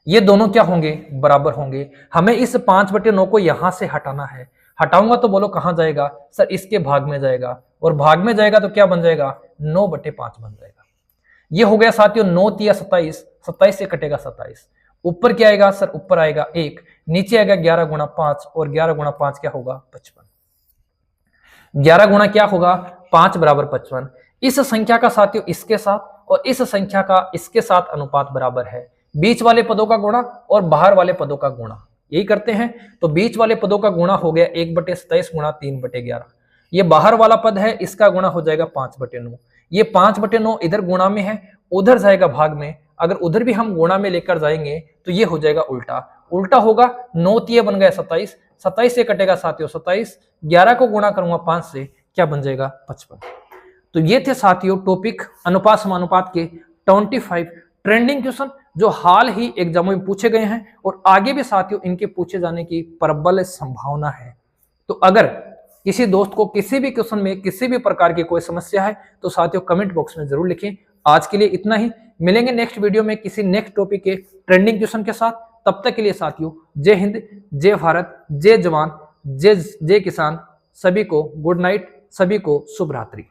ये दोनों क्या होंगे, बराबर होंगे। हमें इस 5/9 को यहां से हटाना है, हटाऊंगा तो बोलो कहां जाएगा, सर इसके भाग में जाएगा, और भाग में जाएगा तो क्या बन जाएगा, 9/5 बन जाएगा। ये हो गया साथियों 9 × 27, 27 से कटेगा 27, ऊपर क्या आएगा सर, ऊपर आएगा 1, नीचे आएगा 11 गुणा 5, और 11 गुणा 5 क्या होगा, 55। 11 गुणा क्या होगा, 5 बराबर 55। इस संख्या का साथियों इसके साथ और इस संख्या का इसके साथ अनुपात बराबर है, बीच वाले पदों का गुणा और बाहर वाले पदों का गुणा, यही करते हैं। तो बीच वाले पदों का गुणा हो गया 1/27 गुणा 3/11। ये बाहर वाला पद है, इसका गुणा हो जाएगा 5/9। ये 5/9 इधर गुणा में है, उधर जाएगा भाग में। अगर उधर भी हम गुणा में लेकर जाएंगे तो ये हो जाएगा उल्टा होगा। 9 × बन गया 27, 27 से कटेगा साथियों 27, 11 को गुणा करूंगा 5 से, क्या बन जाएगा 55। तो ये थे साथियों टॉपिक अनुपात समानुपात के 25 ट्रेंडिंग क्वेश्चन जो हाल ही एग्जामों में पूछे गए हैं, और आगे भी साथियों इनके पूछे जाने की प्रबल संभावना है। तो अगर किसी दोस्त को किसी भी क्वेश्चन में किसी भी प्रकार की कोई समस्या है तो साथियों कमेंट बॉक्स में जरूर लिखें। आज के लिए इतना ही, मिलेंगे नेक्स्ट वीडियो में किसी नेक्स्ट टॉपिक के ट्रेंडिंग क्वेश्चन के साथ। तब तक के लिए साथियों जय हिंद, जय भारत, जय जवान, जय किसान। सभी को गुड नाइट, सभी को शुभ रात्रि।